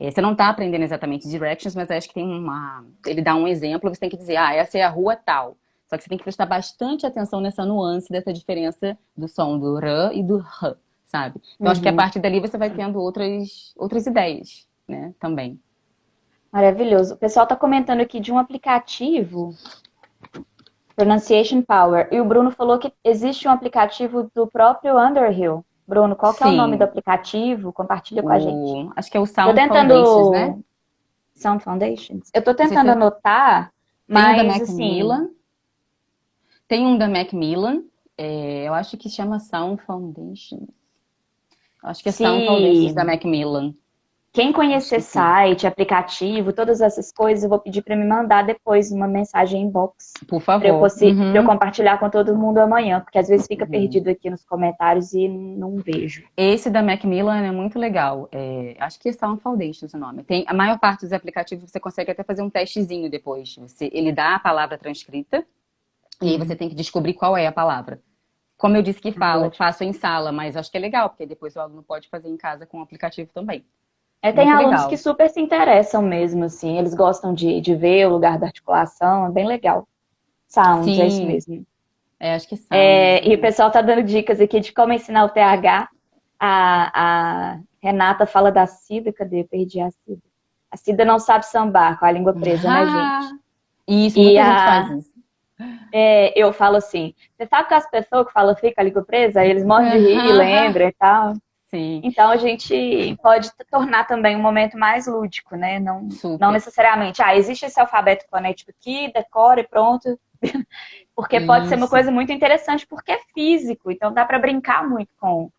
Você não está aprendendo exatamente directions, mas acho que tem uma. Ele dá um exemplo, você tem que dizer, essa é a rua tal. Só que você tem que prestar bastante atenção nessa nuance, dessa diferença do som do R e do R, sabe? Então acho que a Uhum. partir dali você vai tendo outras ideias, né? Também. Maravilhoso. O pessoal está comentando aqui de um aplicativo, Pronunciation Power, e o Bruno falou que existe um aplicativo do próprio Underhill. Bruno, qual que é o nome do Sim, aplicativo? Compartilha com a gente. acho que é o Eu tô Sound Foundations, né? tentando. Sound Foundations? Eu tô Não sei tentando se anotar, tem um da mas assim. Macmillan, tem um da Macmillan, eu acho que chama Sound Foundations. Acho que é Sound Foundations da Se Macmillan. Quem Acho conhecer que sim. site, aplicativo, todas essas coisas, eu vou pedir para me mandar depois uma mensagem inbox Por para eu, favor. pra eu Uhum, compartilhar com todo mundo amanhã, porque às vezes fica uhum. perdido aqui nos comentários e não vejo. Esse da Macmillan é muito legal. Acho que é Sound Foundations o nome. Tem, a maior parte dos aplicativos você consegue até fazer um testezinho depois. Ele dá a palavra transcrita e aí você Uhum. tem que descobrir qual é a palavra. Como eu disse que Ah, ótimo. faço em sala, mas acho que é legal, porque depois o aluno pode fazer em casa com o aplicativo também. Tem Muito alunos que legal. super se interessam mesmo, assim, eles gostam de ver o lugar da articulação, é bem legal. Sounds, é isso Sim, mesmo. acho que Sounds. E o pessoal tá dando dicas aqui de como ensinar o TH. A Renata fala da Cida, cadê? Eu perdi a Cida. A Cida não sabe sambar com a língua presa, né, Ah, gente? isso, E muita gente faz isso. eu falo assim, você sabe que as pessoas que falam fica a língua presa, aí eles morrem de rir, lembram e tal. Sim, Então a gente pode tornar também um momento mais lúdico, né? Não super. necessariamente, existe esse alfabeto fonético aqui, decora e pronto. Porque pode ser uma Isso. coisa muito interessante, porque é físico, então dá para brincar muito com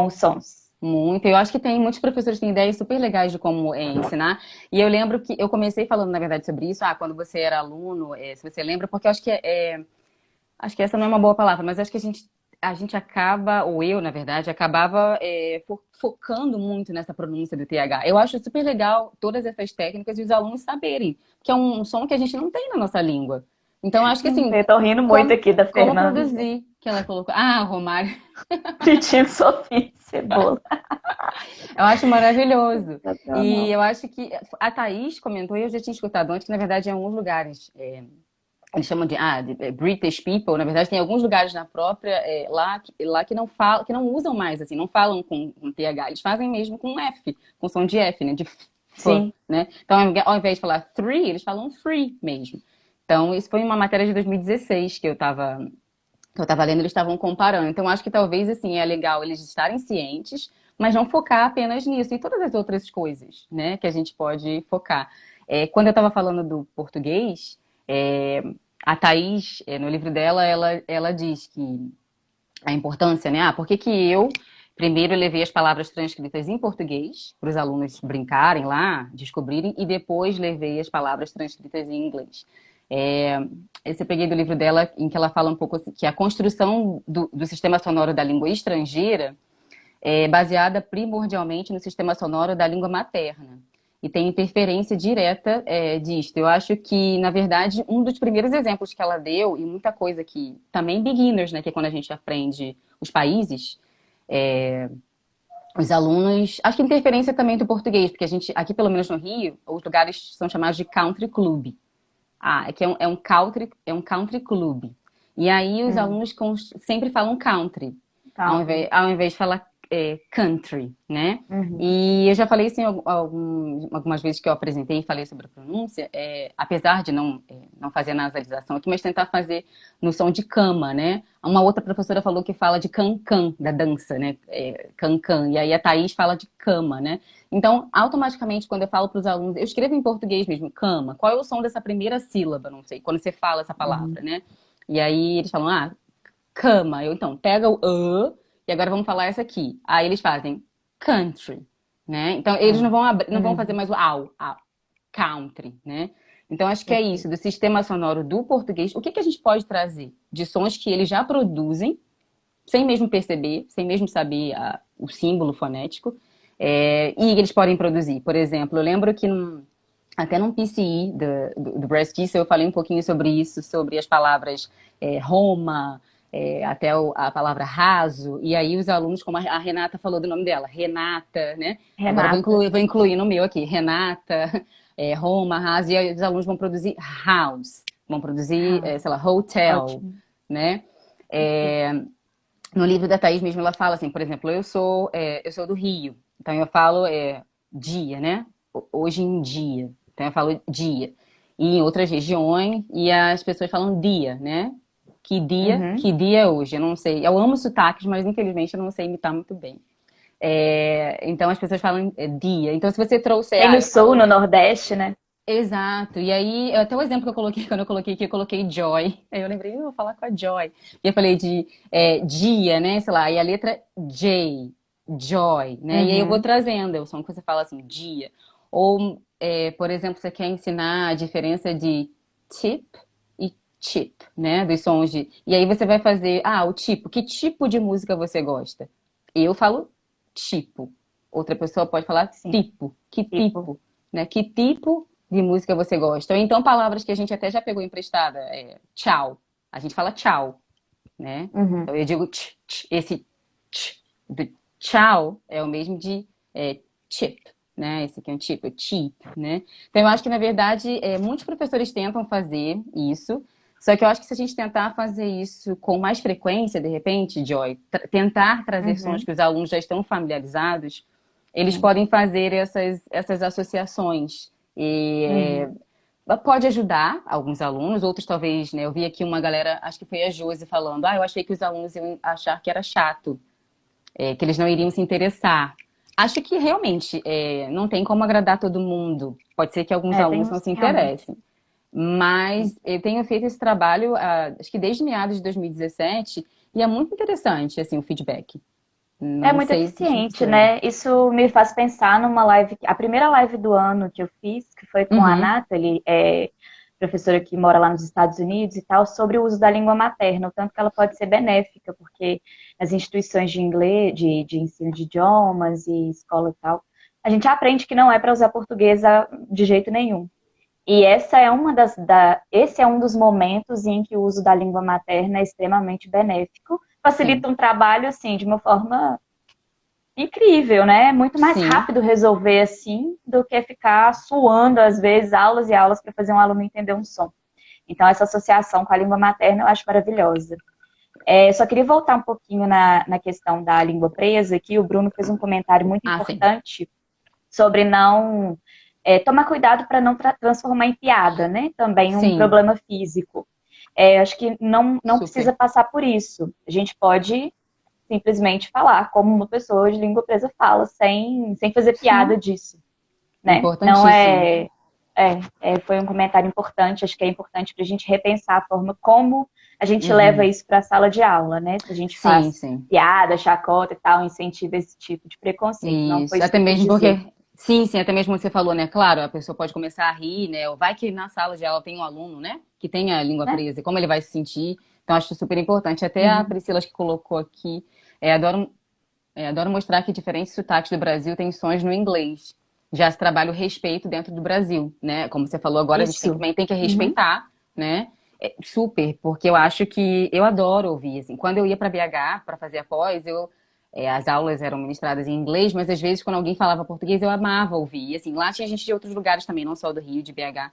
os sons. Muito. Eu acho que tem muitos professores que têm ideias super legais de como ensinar. E eu lembro que eu comecei falando, na verdade, sobre isso. Quando você era aluno, se você lembra, porque eu acho que acho que essa não é uma boa palavra, mas acho que a gente acaba, ou eu, na verdade, acabava focando muito nessa pronúncia do TH. Eu acho super legal todas essas técnicas e os alunos saberem, que é um som que a gente não tem na nossa língua. Então, eu acho que assim, Eu tô rindo muito aqui da como Fernanda, produzir que ela colocou. Ah, Romário. pedindo sopinha de cebola. Eu acho maravilhoso. E Sensacional. eu acho que a Thaís comentou, e eu já tinha escutado antes, que na verdade em alguns lugares, eles chamam de British people, na verdade tem alguns lugares na própria, lá que não falam, que não usam mais, assim, não falam com TH, eles fazem mesmo com F, com som de F, né, de f, Sim. né? Então ao invés de falar three, eles falam free mesmo. Então isso foi uma matéria de 2016 que eu tava lendo, eles estavam comparando. Então, acho que talvez, assim, é legal eles estarem cientes, mas não focar apenas nisso e todas as outras coisas, né, que a gente pode focar. Quando eu estava falando do português, é, a Thaís, no livro dela, ela diz que a importância, né, por que que eu primeiro levei as palavras transcritas em português, para os alunos brincarem lá, descobrirem, e depois levei as palavras transcritas em inglês. É, esse eu peguei do livro dela, em que ela fala um pouco assim, que a construção do sistema sonoro da língua estrangeira é baseada primordialmente no sistema sonoro da língua materna. E tem interferência direta disto. Eu acho que, na verdade, um dos primeiros exemplos que ela deu, e muita coisa que também beginners, né, que é quando a gente aprende os países, os alunos. Acho que interferência também do português, porque a gente, aqui pelo menos no Rio, os lugares são chamados de country club. É um country club. E aí os Hum, alunos sempre falam country, country. ao invés de falar country, né? Uhum. E eu já falei isso em algumas vezes que eu apresentei e falei sobre a pronúncia, apesar de não fazer nasalização aqui, mas tentar fazer no som de cama, né? Uma outra professora falou que fala de can-can, da dança, né? Can-can. E aí a Thaís fala de cama, né? Então, automaticamente, quando eu falo para os alunos, eu escrevo em português mesmo, cama, qual é o som dessa primeira sílaba? Não sei, quando você fala essa palavra, Uhum. né? E aí eles falam, cama. Eu, então, pega o e agora vamos falar essa aqui. Aí eles fazem country, né? Então, eles não Ah. vão não vão fazer Uhum. mais o country, né? Então, acho que é isso, Perfeito. do sistema sonoro do português. O que que a gente pode trazer de sons que eles já produzem, sem mesmo perceber, sem mesmo saber o símbolo fonético, e eles podem produzir. Por exemplo, eu lembro que até num PCI do Breast Tissue eu falei um pouquinho sobre isso, sobre as palavras Roma, até a palavra raso, e aí os alunos, como a Renata falou do nome dela, Renata, né? Agora eu Renata. vou incluir no meu aqui, Renata, Roma, raso, e aí os alunos vão produzir house, vão produzir, Ah, sei lá, hotel, ótimo. né? Perfeito. É, no livro da Thaís mesmo, ela fala assim, por exemplo, eu sou do Rio, então eu falo dia, né? Hoje em dia. Então eu falo dia. E em outras regiões, e as pessoas falam dia, né? Uhum. Que dia é hoje? Eu não sei. Eu amo sotaques, mas infelizmente eu não sei imitar muito bem. Então as pessoas falam dia. Então se você trouxer, Tem no eu sul, falo. no nordeste, né? Exato. E aí, até o exemplo que eu coloquei, quando eu coloquei aqui, eu coloquei Joy. Aí eu lembrei, eu vou falar com a Joy. E eu falei de dia, né? Sei lá, e a letra J. joy, né? E aí eu vou trazendo, o som que você fala assim, dia. Ou, por exemplo, você quer ensinar a diferença de tip e chip, né? Dos sons de... E aí você vai fazer, o tipo, que tipo de música você gosta? Eu falo tipo. Outra pessoa pode falar Sim, tipo. Que tipo. tipo, né? Que tipo de música você gosta? Ou então palavras que a gente até já pegou emprestada. Tchau. A gente fala tchau, né? Uhum. Então eu digo esse do tchau é o mesmo de chip, né? Esse aqui é um tipo, cheap, né? Então eu acho que, na verdade, muitos professores tentam fazer isso, só que eu acho que se a gente tentar fazer isso com mais frequência, de repente, Joy, tentar trazer sons Uhum. que os alunos já estão familiarizados, eles Sim. podem fazer essas associações. E Uhum. pode ajudar alguns alunos, outros talvez, né? Eu vi aqui uma galera, acho que foi a Josi falando, eu achei que os alunos iam achar que era chato, que eles não iriam se interessar. Acho que realmente não tem como agradar todo mundo. Pode ser que alguns Tem alunos não uns se que realmente. interessem. Mas eu tenho feito esse trabalho, acho que desde meados de 2017, e é muito interessante, assim, o feedback. É Não muito sei se eficiente, funciona. né? Isso me faz pensar numa live, a primeira live do ano que eu fiz, que foi com a Uhum, Nathalie, professora que mora lá nos Estados Unidos e tal, sobre o uso da língua materna, o tanto que ela pode ser benéfica, porque as instituições de inglês, de ensino de idiomas e escola e tal, a gente aprende que não é para usar português de jeito nenhum. E esse é um dos momentos em que o uso da língua materna é extremamente benéfico, sim, facilita um trabalho assim de uma forma incrível, né? É muito mais sim, rápido resolver assim do que ficar suando, às vezes, aulas e aulas para fazer um aluno entender um som. Então, essa associação com a língua materna eu acho maravilhosa. Só queria voltar um pouquinho na questão da língua presa, que o Bruno fez um comentário muito sim, importante sobre não tomar cuidado para não transformar em piada, né? Também um sim, problema físico. Acho que não precisa super. passar por isso. A gente pode simplesmente falar como uma pessoa de língua presa fala, sem fazer piada Sim, disso, né? Não importantíssimo. foi um comentário importante, acho que é importante para a gente repensar a forma como a gente leva Uhum. isso para a sala de aula, né? Se a gente Sim, faz sim. piada, chacota e tal, incentiva esse tipo de preconceito. Não foi Isso, isso até que eu quis mesmo dizer. porque, sim, até mesmo você falou, né? Claro, a pessoa pode começar a rir, né? Ou vai que na sala de aula tem um aluno, né? Que tem a língua Né? presa, e como ele vai se sentir. Então, acho super importante. Até a Uhum. Priscila que colocou aqui, adoro, adoro mostrar que diferentes sotaques do Brasil têm sons no inglês. Já se trabalha o respeito dentro do Brasil, né? Como você falou agora, a gente Isso. também tem que Uhum. respeitar, né? Super, porque eu acho que eu adoro ouvir, assim. Quando eu ia para BH para fazer a pós, as aulas eram ministradas em inglês, mas às vezes quando alguém falava português eu amava ouvir. E, assim, lá tinha gente de outros lugares também, não só do Rio, de BH,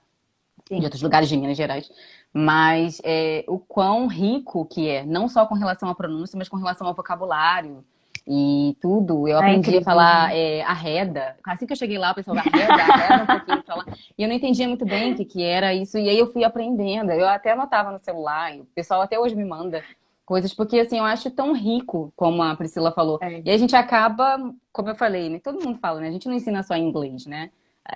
de Sim. outros lugares de Minas Gerais. Mas o quão rico que é, não só com relação à pronúncia, mas com relação ao vocabulário e tudo. Eu É aprendi a incrível, falar né? arreda. Assim que eu cheguei lá, o pessoal arreda um pouquinho pra lá. E eu não entendia muito bem o que que era isso. E aí eu fui aprendendo. Eu até anotava no celular. E o pessoal até hoje me manda coisas, porque assim, eu acho tão rico, como a Priscila falou. É. E a gente acaba, como eu falei, né? Todo mundo fala, né? A gente não ensina só inglês, né?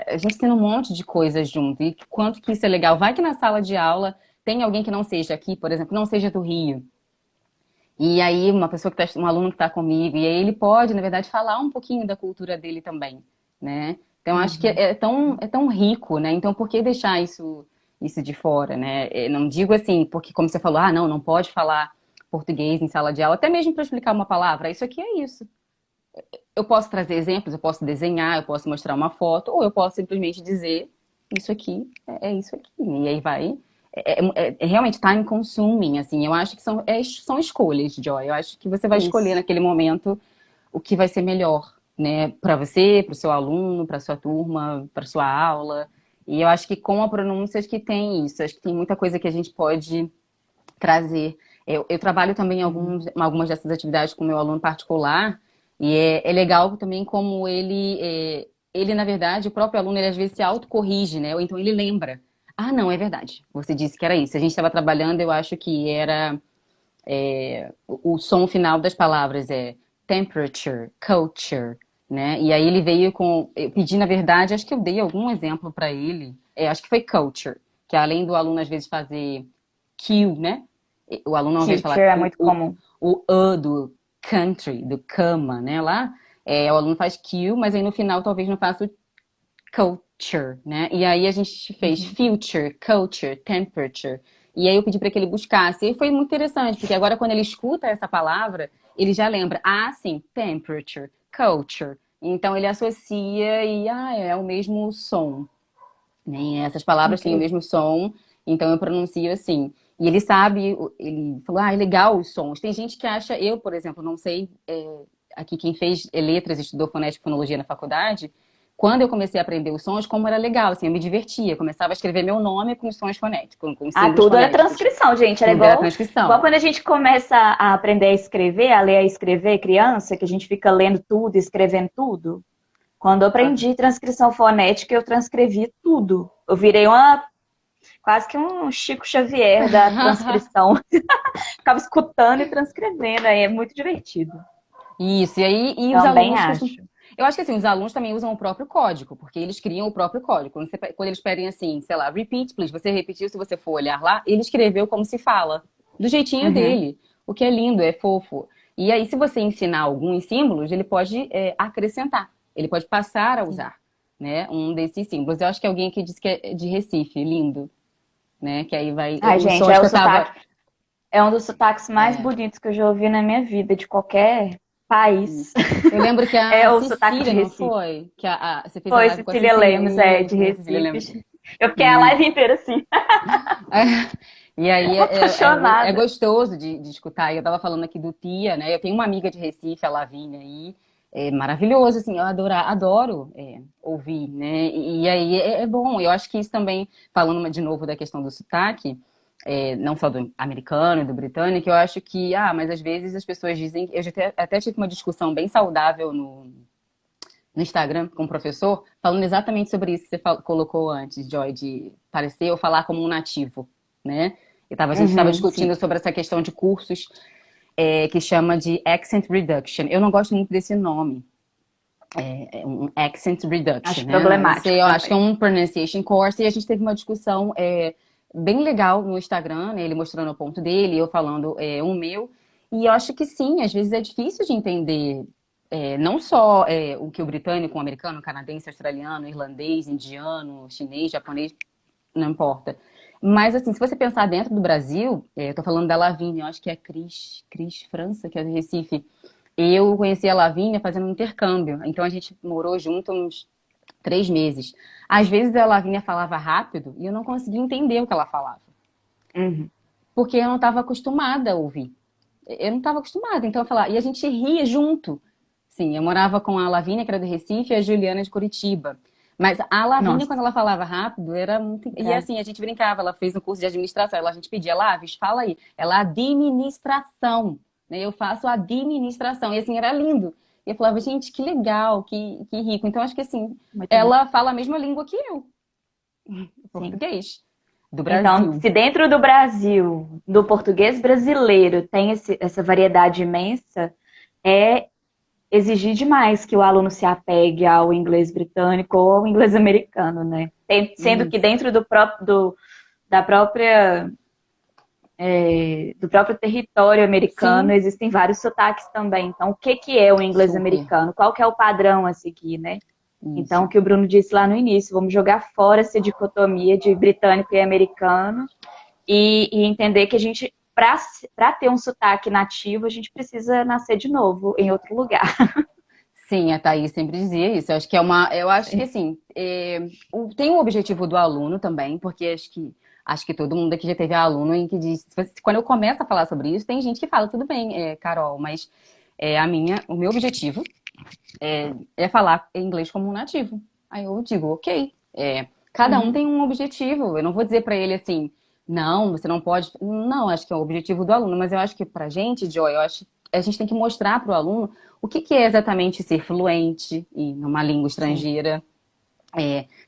A gente tem um monte de coisas junto. E quanto que isso é legal. Vai que na sala de aula tem alguém que não seja aqui, por exemplo, não seja do Rio. E aí, uma pessoa que tá, um aluno que está comigo, e aí ele pode, na verdade, falar um pouquinho da cultura dele também, né? Então, acho que Uhum. é tão rico, né? Então, por que deixar isso de fora, né? Não digo assim, porque como você falou, não pode falar português em sala de aula, até mesmo para explicar uma palavra, isso aqui é isso. Eu posso trazer exemplos, eu posso desenhar, eu posso mostrar uma foto, ou eu posso simplesmente dizer isso aqui é isso aqui. E aí vai. É realmente time consuming, assim. Eu acho que são escolhas, Joy. Eu acho que você vai escolher Isso. naquele momento o que vai ser melhor, né, para você, para o seu aluno, para sua turma, para sua aula. E eu acho que com a pronúncia, acho que tem isso. Acho que tem muita coisa que a gente pode trazer. Eu trabalho também em Uhum. algumas dessas atividades com o meu aluno particular, e é legal também como ele, na verdade, o próprio aluno, ele às vezes se autocorrige, né? Ou então ele lembra. Ah, não, é verdade. Você disse que era isso. A gente estava trabalhando, eu acho que era o som final das palavras é temperature, culture, né? E aí ele veio com, eu pedi na verdade, acho que eu dei algum exemplo para ele. Acho que foi culture, que além do aluno às vezes fazer Q, né? O aluno ao invés de falar Culture é muito comum. o do country, do cama, né? Lá O aluno faz Q, mas aí no final talvez não faça o culture, né? E aí a gente fez future, culture, temperature. E aí eu pedi para que ele buscasse. E foi muito interessante, porque agora quando ele escuta essa palavra, ele já lembra, sim, temperature, culture. Então ele associa e, é o mesmo som. Né? Essas palavras têm o Incrível. mesmo som, então eu pronuncio assim. E ele sabe, ele falou, é legal os sons. Tem gente que acha, eu, por exemplo, não sei, aqui quem fez letras, estudou fonética e fonologia na faculdade, quando eu comecei a aprender os sons, como era legal, assim, eu me divertia. Começava a escrever meu nome com os sons fonéticos, com símbolos Tudo era fonéticos. transcrição, gente. Era Tudo era igual transcrição. quando a gente começa a aprender a escrever, a ler a escrever, criança, que a gente fica lendo tudo, escrevendo tudo. Quando eu aprendi transcrição fonética, eu transcrevi tudo. Eu virei quase que um Chico Xavier da transcrição. Ficava escutando e transcrevendo, aí é muito divertido. Isso, e aí os Também alunos acho. Eu acho que assim, os alunos também usam o próprio código, porque eles criam o próprio código. Quando eles pedem assim, sei lá, repeat, please, você repetiu, se você for olhar lá, ele escreveu como se fala, do jeitinho Uhum. dele, o que é lindo, é fofo. E aí, se você ensinar alguns símbolos, ele pode acrescentar, ele pode passar a usar, né, um desses símbolos. Eu acho que alguém aqui disse que é de Recife, lindo, né, que aí vai, Ai, os gente, sons é que o eu tava... sotaque. É um dos sotaques mais É, bonitos que eu já ouvi na minha vida, de qualquer país. isso. Eu lembro que É a o sotaque Cecília, de não Recife. foi? Que você fez a Foi live com a Cecília Cecília. Lemos, de Isso, né, Cecília Lemos. Recife. Eu fiquei a E, live inteira assim, e aí é apaixonada. gostoso de escutar. Eu tava falando aqui do Tia, né? Eu tenho uma amiga de Recife, a Lavínia, aí. É maravilhoso, assim, eu adoro ouvir, né? E aí é bom. Eu acho que isso também, falando de novo da questão do sotaque, não só do americano e do britânico, eu acho que, mas às vezes as pessoas dizem. Eu já até tive uma discussão bem saudável no Instagram com o professor, falando exatamente sobre isso que você colocou antes, Joy, de parecer ou falar como um nativo, né? A gente estava Uhum, sim. discutindo sobre essa questão de cursos que chama de Accent Reduction. Eu não gosto muito desse nome, um Accent Reduction, Acho né? Mas problemático eu acho que é também. um Pronunciation Course e a gente teve uma discussão bem legal no Instagram, né? Ele mostrando o ponto dele, eu falando o meu. E eu acho que sim, às vezes é difícil de entender não só o que o britânico, o americano, o canadense, australiano, irlandês, indiano, chinês, japonês, não importa. Mas, assim, se você pensar dentro do Brasil, eu tô falando da Lavínia, eu acho que é Cris França, que é de Recife. Eu conheci a Lavínia fazendo um intercâmbio, então a gente morou junto uns 3 meses. Às vezes a Lavínia falava rápido e eu não conseguia entender o que ela falava, Uhum. porque eu não estava acostumada a ouvir. Eu não estava acostumada, então eu falava, e a gente ria junto. Sim, eu morava com a Lavínia, que era do Recife, e a Juliana de Curitiba. Mas a Lavínia, Nossa, quando ela falava rápido, era muito. E cara. assim, a gente brincava, ela fez um curso de administração, a gente pedia, Lavis, fala aí. Ela, administração. Né? Eu faço administração. E assim, era lindo. E eu falava, gente, que legal, que rico. Então, acho que assim, Muito bom. ela fala a mesma língua que eu, Sim. português, do Então, Brasil. se dentro do Brasil, do português brasileiro, tem essa variedade imensa, é exigir demais que o aluno se apegue ao inglês britânico ou ao inglês americano, né? Sendo que Isso, dentro da própria do próprio território americano sim, existem vários sotaques também. Então, o que que é o inglês super. americano? Qual que é o padrão a seguir, né? Então, o Isso. que o Bruno disse lá no início, vamos jogar fora essa dicotomia de britânico e americano e entender que a gente, para ter um sotaque nativo, a gente precisa nascer de novo em outro lugar. Sim, a Thaís sempre dizia isso. Eu acho que eu acho que Sim. assim, tem o objetivo do aluno também, porque acho que todo mundo aqui já teve aluno em que diz, quando eu começo a falar sobre isso, tem gente que fala, tudo bem, Carol, mas o meu objetivo é falar inglês como um nativo. Aí eu digo, ok, cada um Uhum. tem um objetivo. Eu não vou dizer para ele assim, não, você não pode. Não, acho que é o objetivo do aluno, mas eu acho que pra gente, Joy, eu acho que a gente tem que mostrar para o aluno o que é exatamente ser fluente em uma língua Sim. estrangeira.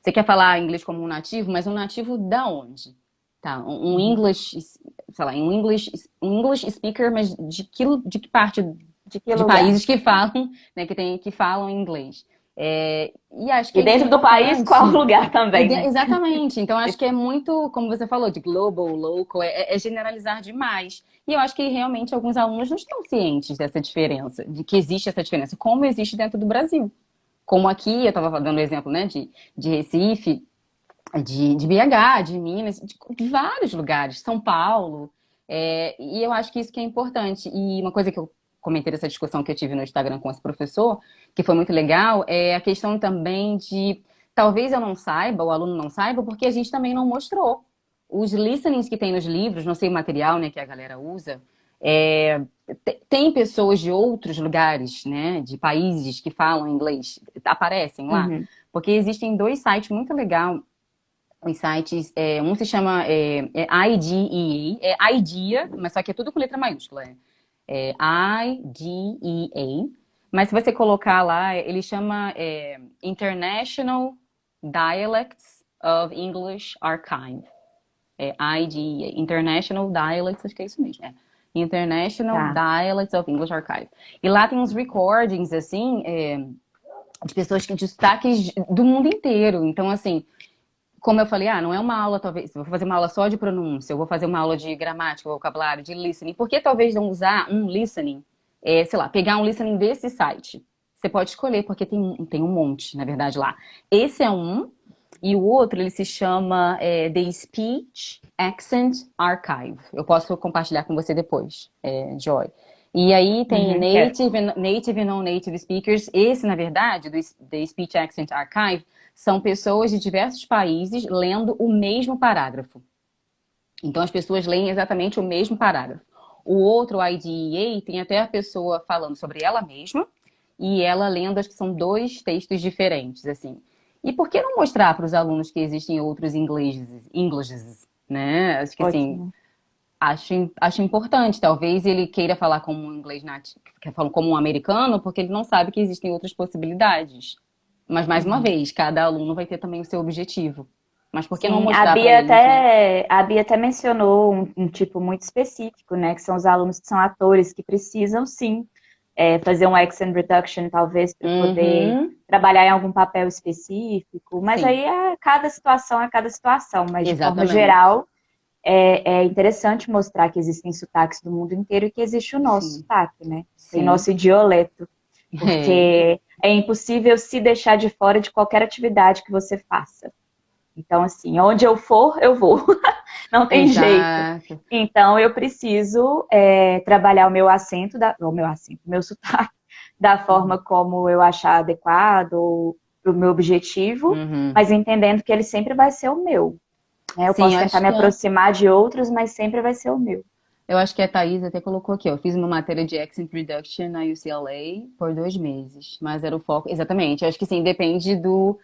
Você quer falar inglês como um nativo, mas um nativo da onde? Tá, um Uhum. English, sei lá, um English speaker, mas de que parte De que de lugar? países que falam, né, que falam inglês. E acho que E isso é dentro do país, importante. qual lugar também, né? Exatamente. Então, acho que é muito, como você falou, de global, local, é generalizar demais. E eu acho que realmente alguns alunos não estão cientes dessa diferença, de que existe essa diferença, como existe dentro do Brasil. Como aqui, eu estava dando o exemplo, né, de Recife, de BH, de Minas, de vários lugares, São Paulo. E eu acho que isso que é importante. E uma coisa que eu comentei dessa discussão que eu tive no Instagram com esse professor, que foi muito legal, é a questão também de talvez eu não saiba, o aluno não saiba, porque a gente também não mostrou. Os listenings que tem nos livros, não sei o material, né, que a galera usa, é, tem pessoas de outros lugares, né, de países que falam inglês, aparecem lá. Uhum. Porque existem dois sites muito legais, os sites, um se chama IDEA, é IDEA, mas só que é tudo com letra maiúscula. IDEA. Mas se você colocar lá, ele chama International Dialects of English Archive. IDEA, International Dialects, acho que é isso mesmo. International Tá. Dialects of English Archive. E lá tem uns recordings, assim, de pessoas que de sotaques do mundo inteiro. Então, assim, como eu falei, não é uma aula, talvez, eu vou fazer uma aula só de pronúncia, eu vou fazer uma aula de gramática, vocabulário, de listening. Por que talvez não usar um listening, sei lá, pegar um listening desse site? Você pode escolher, porque tem um monte, na verdade, lá. Esse é um, e o outro, ele se chama The Speech Accent Archive. Eu posso compartilhar com você depois, Joy. E aí tem Uhum, quero. native e non-native speakers. Esse, na verdade, do The Speech Accent Archive, são pessoas de diversos países lendo o mesmo parágrafo. Então, as pessoas leem exatamente o mesmo parágrafo. O outro, o IDEA, tem até a pessoa falando sobre ela mesma e ela lendo, acho que são dois textos diferentes, assim. E por que não mostrar para os alunos que existem outros ingleses, né? Acho que, assim, Ótimo. acho importante. Talvez ele queira falar como um inglês nativo, como um americano, porque ele não sabe que existem outras possibilidades. Mas, mais uma Uhum. vez, cada aluno vai ter também o seu objetivo. Mas por que não Sim, mostrar para eles, né? A Bia até mencionou um tipo muito específico, né? Que são os alunos que são atores, que precisam, sim, fazer um accent reduction, talvez, para poder Uhum, trabalhar em algum papel específico. Mas aí sim, cada situação é cada situação. Mas, de forma exatamente. geral, é interessante mostrar que existem sotaques do mundo inteiro e que existe o nosso Sim, sotaque, né? Tem sim. nosso idioleto. É, Porque é impossível se deixar de fora de qualquer atividade que você faça. Então, assim, onde eu for, eu vou. Não tem jeito. exato. Então, eu preciso trabalhar o meu sotaque, da forma Uhum, como eu achar adequado para o meu objetivo, uhum. mas entendendo que ele sempre vai ser o meu. Né? Eu Sim, posso tentar me aproximar de outros, mas sempre vai ser o meu. eu acho que a Thaís até colocou aqui, ó. Eu fiz uma matéria de Accent Reduction na UCLA por 2 meses, mas era o foco. Exatamente, eu acho que sim, depende do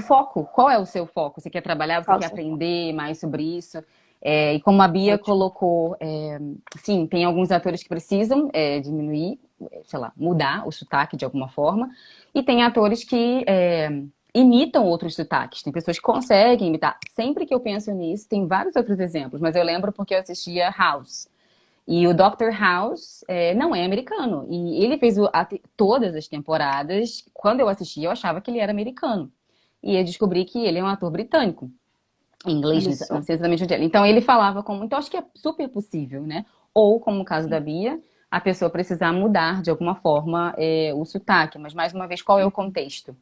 foco. Qual é o seu foco? Você quer trabalhar, você Qual o quer seu foco? aprender mais sobre isso? E como a Bia Ótimo. colocou, sim, tem alguns atores que precisam diminuir, sei lá, mudar o sotaque de alguma forma, e tem atores que imitam outros sotaques. Tem pessoas que conseguem imitar. Sempre que eu penso nisso, tem vários outros exemplos, mas eu lembro porque eu assistia House. E o Dr. House não é americano. E ele fez todas as temporadas. Quando eu assisti, eu achava que ele era americano. E eu descobri que ele é um ator britânico. Em inglês, Olha não só. sei exatamente onde é. Então ele falava como. Então acho que é super possível, né? Ou, como no caso da Bia, a pessoa precisar mudar de alguma forma o sotaque. Mas, mais uma vez, qual é o contexto?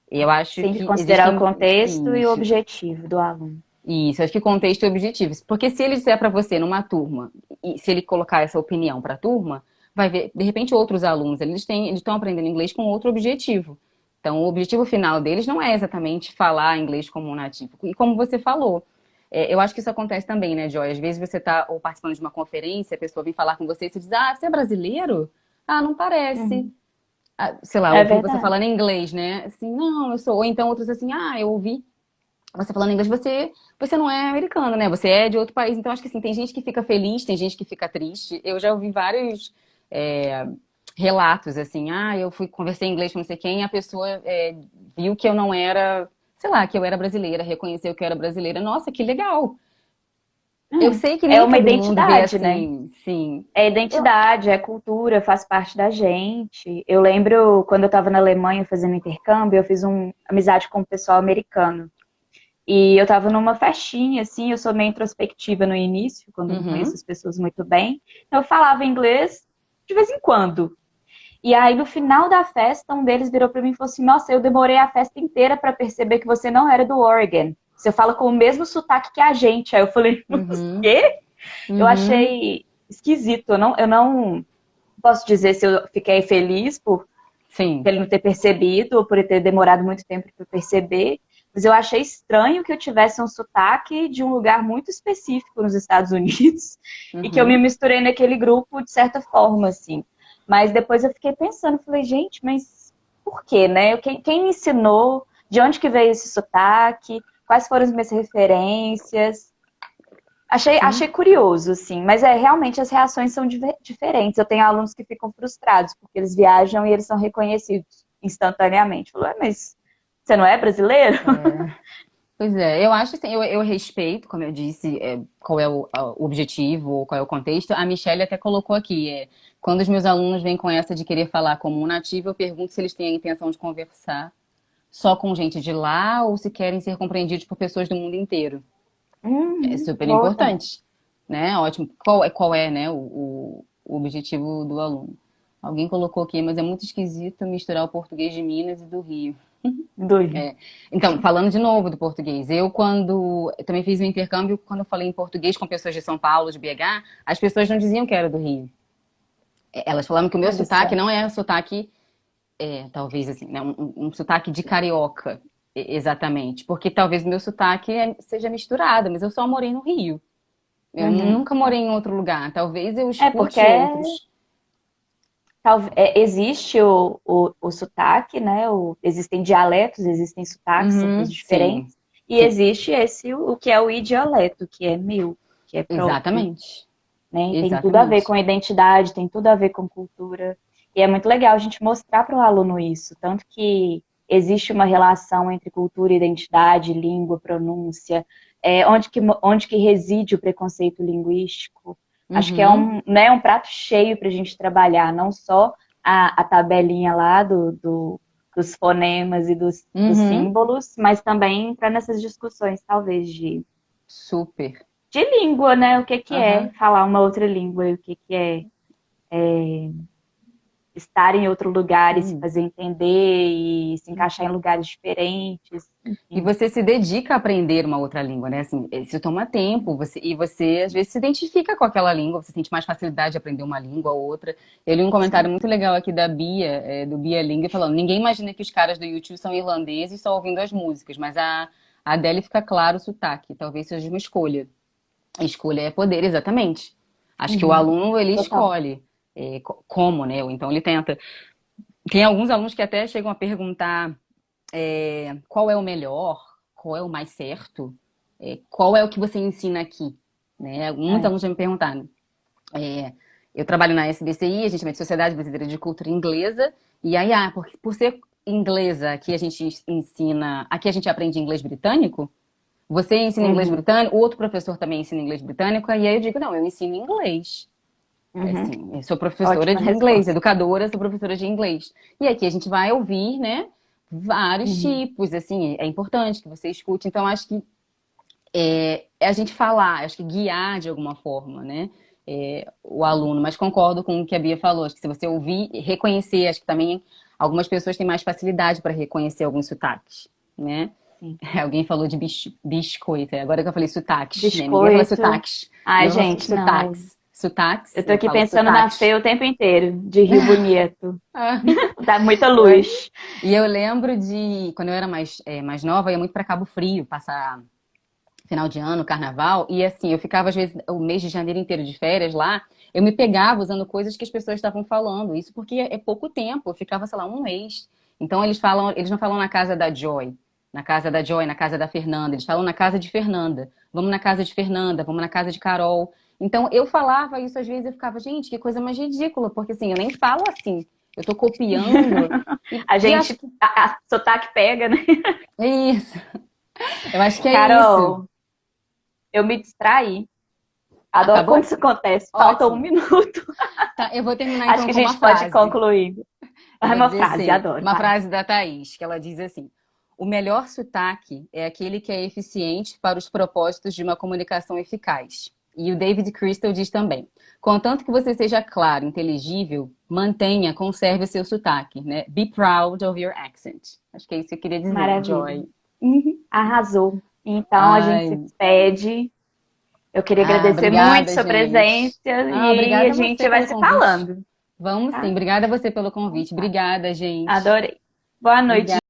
Eu acho Sempre que considerar o existem. contexto e o Isso, objetivo do aluno. isso, acho que contexto e objetivos. Porque se ele disser para você numa turma, e se ele colocar essa opinião para a turma, vai ver, de repente, outros alunos, eles estão aprendendo inglês com outro objetivo. Então, o objetivo final deles não é exatamente falar inglês como um nativo. E como você falou, eu acho que isso acontece também, né, Joy? Às vezes você está participando de uma conferência, a pessoa vem falar com você e você diz, você é brasileiro? Ah, não parece. Uhum. Sei lá, É ouvi você verdade. falando em inglês, né? Assim, não, eu sou. Ou então outros assim, eu ouvi você falando inglês, você não é americano, né? Você é de outro país. Então, acho que assim, tem gente que fica feliz, tem gente que fica triste. Eu já ouvi vários é, relatos, assim, eu conversei em inglês com não sei quem, e a pessoa viu que eu não era, sei lá, que eu era brasileira, reconheceu que eu era brasileira. Nossa, que legal! Eu sei que É nem uma todo mundo vê identidade, né? assim, sim. É Eu... identidade, é cultura, faz parte da gente. Eu lembro quando eu estava na Alemanha fazendo intercâmbio, eu fiz uma amizade com o pessoal americano. E eu estava numa festinha, assim, eu sou meio introspectiva no início, quando eu não conheço Uhum, as pessoas muito bem. Então eu falava inglês de vez em quando. E aí, no final da festa, um deles virou para mim e falou assim: Nossa, eu demorei a festa inteira para perceber que você não era do Oregon. Você fala com o mesmo sotaque que a gente. Aí eu falei: Mas uhum, quê? Eu uhum, achei esquisito. Eu não posso dizer se eu fiquei feliz por sim. ele não ter percebido ou por ele ter demorado muito tempo para perceber. Mas eu achei estranho que eu tivesse um sotaque de um lugar muito específico nos Estados Unidos e que eu me Uhum. misturei naquele grupo de certa forma, assim. Mas depois eu fiquei pensando, falei, gente, mas por quê, né? Quem me ensinou? De onde que veio esse sotaque? Quais foram as minhas referências? Achei Sim. curioso, assim, mas realmente as reações são diferentes. Eu tenho alunos que ficam frustrados, porque eles viajam e eles são reconhecidos instantaneamente. Falou, mas você não é brasileiro? É. Pois é, eu acho assim, eu respeito, como eu disse, qual é o objetivo, qual é o contexto. A Michelle até colocou aqui, quando os meus alunos vêm com essa de querer falar como um nativo, eu pergunto se eles têm a intenção de conversar só com gente de lá ou se querem ser compreendidos por pessoas do mundo inteiro. É super Boa também. importante, né? Ótimo. Qual é, né, o objetivo do aluno? Alguém colocou aqui, mas é muito esquisito misturar o português de Minas e do Rio. Doido. Então, falando de novo do português, eu também fiz um intercâmbio quando eu falei em português com pessoas de São Paulo, de BH, as pessoas não diziam que era do Rio. Elas falavam que o meu Olha sotaque só. não é sotaque, talvez assim, né, um sotaque de carioca, exatamente, porque talvez o meu sotaque seja misturado, mas eu só morei no Rio. Eu Uhum. nunca morei em outro lugar. Talvez eu É porque escute outros. existe o sotaque, né? Existem dialetos, existem sotaques, são coisas Uhum, sim, diferentes. E sim, existe o que é o idialeto, que é meu, que é próprio. exatamente, Né? Tem tudo a ver exatamente. com identidade, tem tudo a ver com cultura. E é muito legal a gente mostrar para o aluno isso, tanto que existe uma relação entre cultura, identidade, língua, pronúncia, onde que reside o preconceito linguístico. Acho que é Uhum, né, um prato cheio para a gente trabalhar, não só a tabelinha lá dos fonemas e dos uhum, símbolos, mas também entrar nessas discussões, talvez, super. de língua, né? O que que é Aham. falar uma outra língua, e o que que é estar em outro lugar e se Sim. fazer entender e se encaixar em lugares diferentes, E enfim. você se dedica a aprender uma outra língua, né? Assim, isso toma tempo, e você às vezes se identifica com aquela língua, você sente mais facilidade de aprender uma língua ou outra. Eu li um comentário Sim. muito legal aqui da Bia, do Bia Ling, falando: ninguém imagina que os caras do YouTube são irlandeses só ouvindo as músicas, mas a Adele fica claro o sotaque, talvez seja uma escolha. A escolha é poder, exatamente. Acho que o Uhum. aluno ele Total. escolhe como, né? Ou então ele tenta. Tem alguns alunos que até chegam a perguntar qual é o melhor, qual é o mais certo, qual é o que você ensina aqui, né? Muitos É. alunos já me perguntaram. É, eu trabalho na SBCI, a gente chama de Sociedade Brasileira de Cultura Inglesa, e aí, por ser inglesa, aqui a gente ensina, aqui a gente aprende inglês britânico, você ensina inglês Uhum. britânico, outro professor também ensina inglês britânico, e aí eu digo, não, eu ensino inglês. Uhum. Assim, eu sou professora Ótima de inglês, resposta. educadora, sou professora de inglês. E aqui a gente vai ouvir, né, vários Uhum. tipos, assim, é importante que você escute. Então, acho que é a gente falar, acho que guiar de alguma forma, né, o aluno. Mas concordo com o que a Bia falou, acho que se você ouvir, reconhecer, acho que também algumas pessoas têm mais facilidade para reconhecer alguns sotaques, né? Sim. Alguém falou de biscoito, agora que eu falei sotaques, né? Ninguém fala Biscoito. sotaques. Ai, Eu falo gente, não. sotaques. Sotaques, Eu tô eu aqui falo pensando na sotaques. Fê o tempo inteiro, de Rio Bonito. Ah, Dá muita eu- luz. e eu lembro de, quando eu era mais nova, eu ia muito para Cabo Frio, passar final de ano, carnaval, e assim, eu ficava às vezes o mês de janeiro inteiro de férias lá, eu me pegava usando coisas que as pessoas estavam falando, isso porque é pouco tempo, eu ficava, sei lá, um mês. Então eles não falam na casa da Joy, na casa da Fernanda, eles falam na casa de Fernanda. Vamos na casa de Fernanda, vamos na casa de Carol. Então eu falava isso às vezes, eu ficava, gente, que coisa mais ridícula, porque assim, eu nem falo assim. Eu tô copiando A e acho gente, que a sotaque pega, né? é isso. Eu acho que é isso. Carol, eu me distraí. Adoro Acabou? quando isso acontece. Falta um Ótimo. minuto. Tá, eu vou terminar Acho então que a com uma gente pode frase. concluir. Eu Ah, vou uma dizer frase, assim, adoro. uma Vai. frase da Thaís, que ela diz assim: o melhor sotaque é aquele que é eficiente para os propósitos de uma comunicação eficaz. E o David Crystal diz também: contanto que você seja claro, inteligível, mantenha, conserve o seu sotaque, né? Be proud of your accent. Acho que é isso que eu queria dizer, Maravilha. Joy. Arrasou. Então a gente se Ai, despede. Eu queria agradecer muito obrigada, sua gente. presença e a Obrigada a você gente vai pelo se convite. falando, Vamos sim, tá? obrigada a você pelo Então convite. tá. Obrigada, gente. Adorei. Boa noite, Obrigada.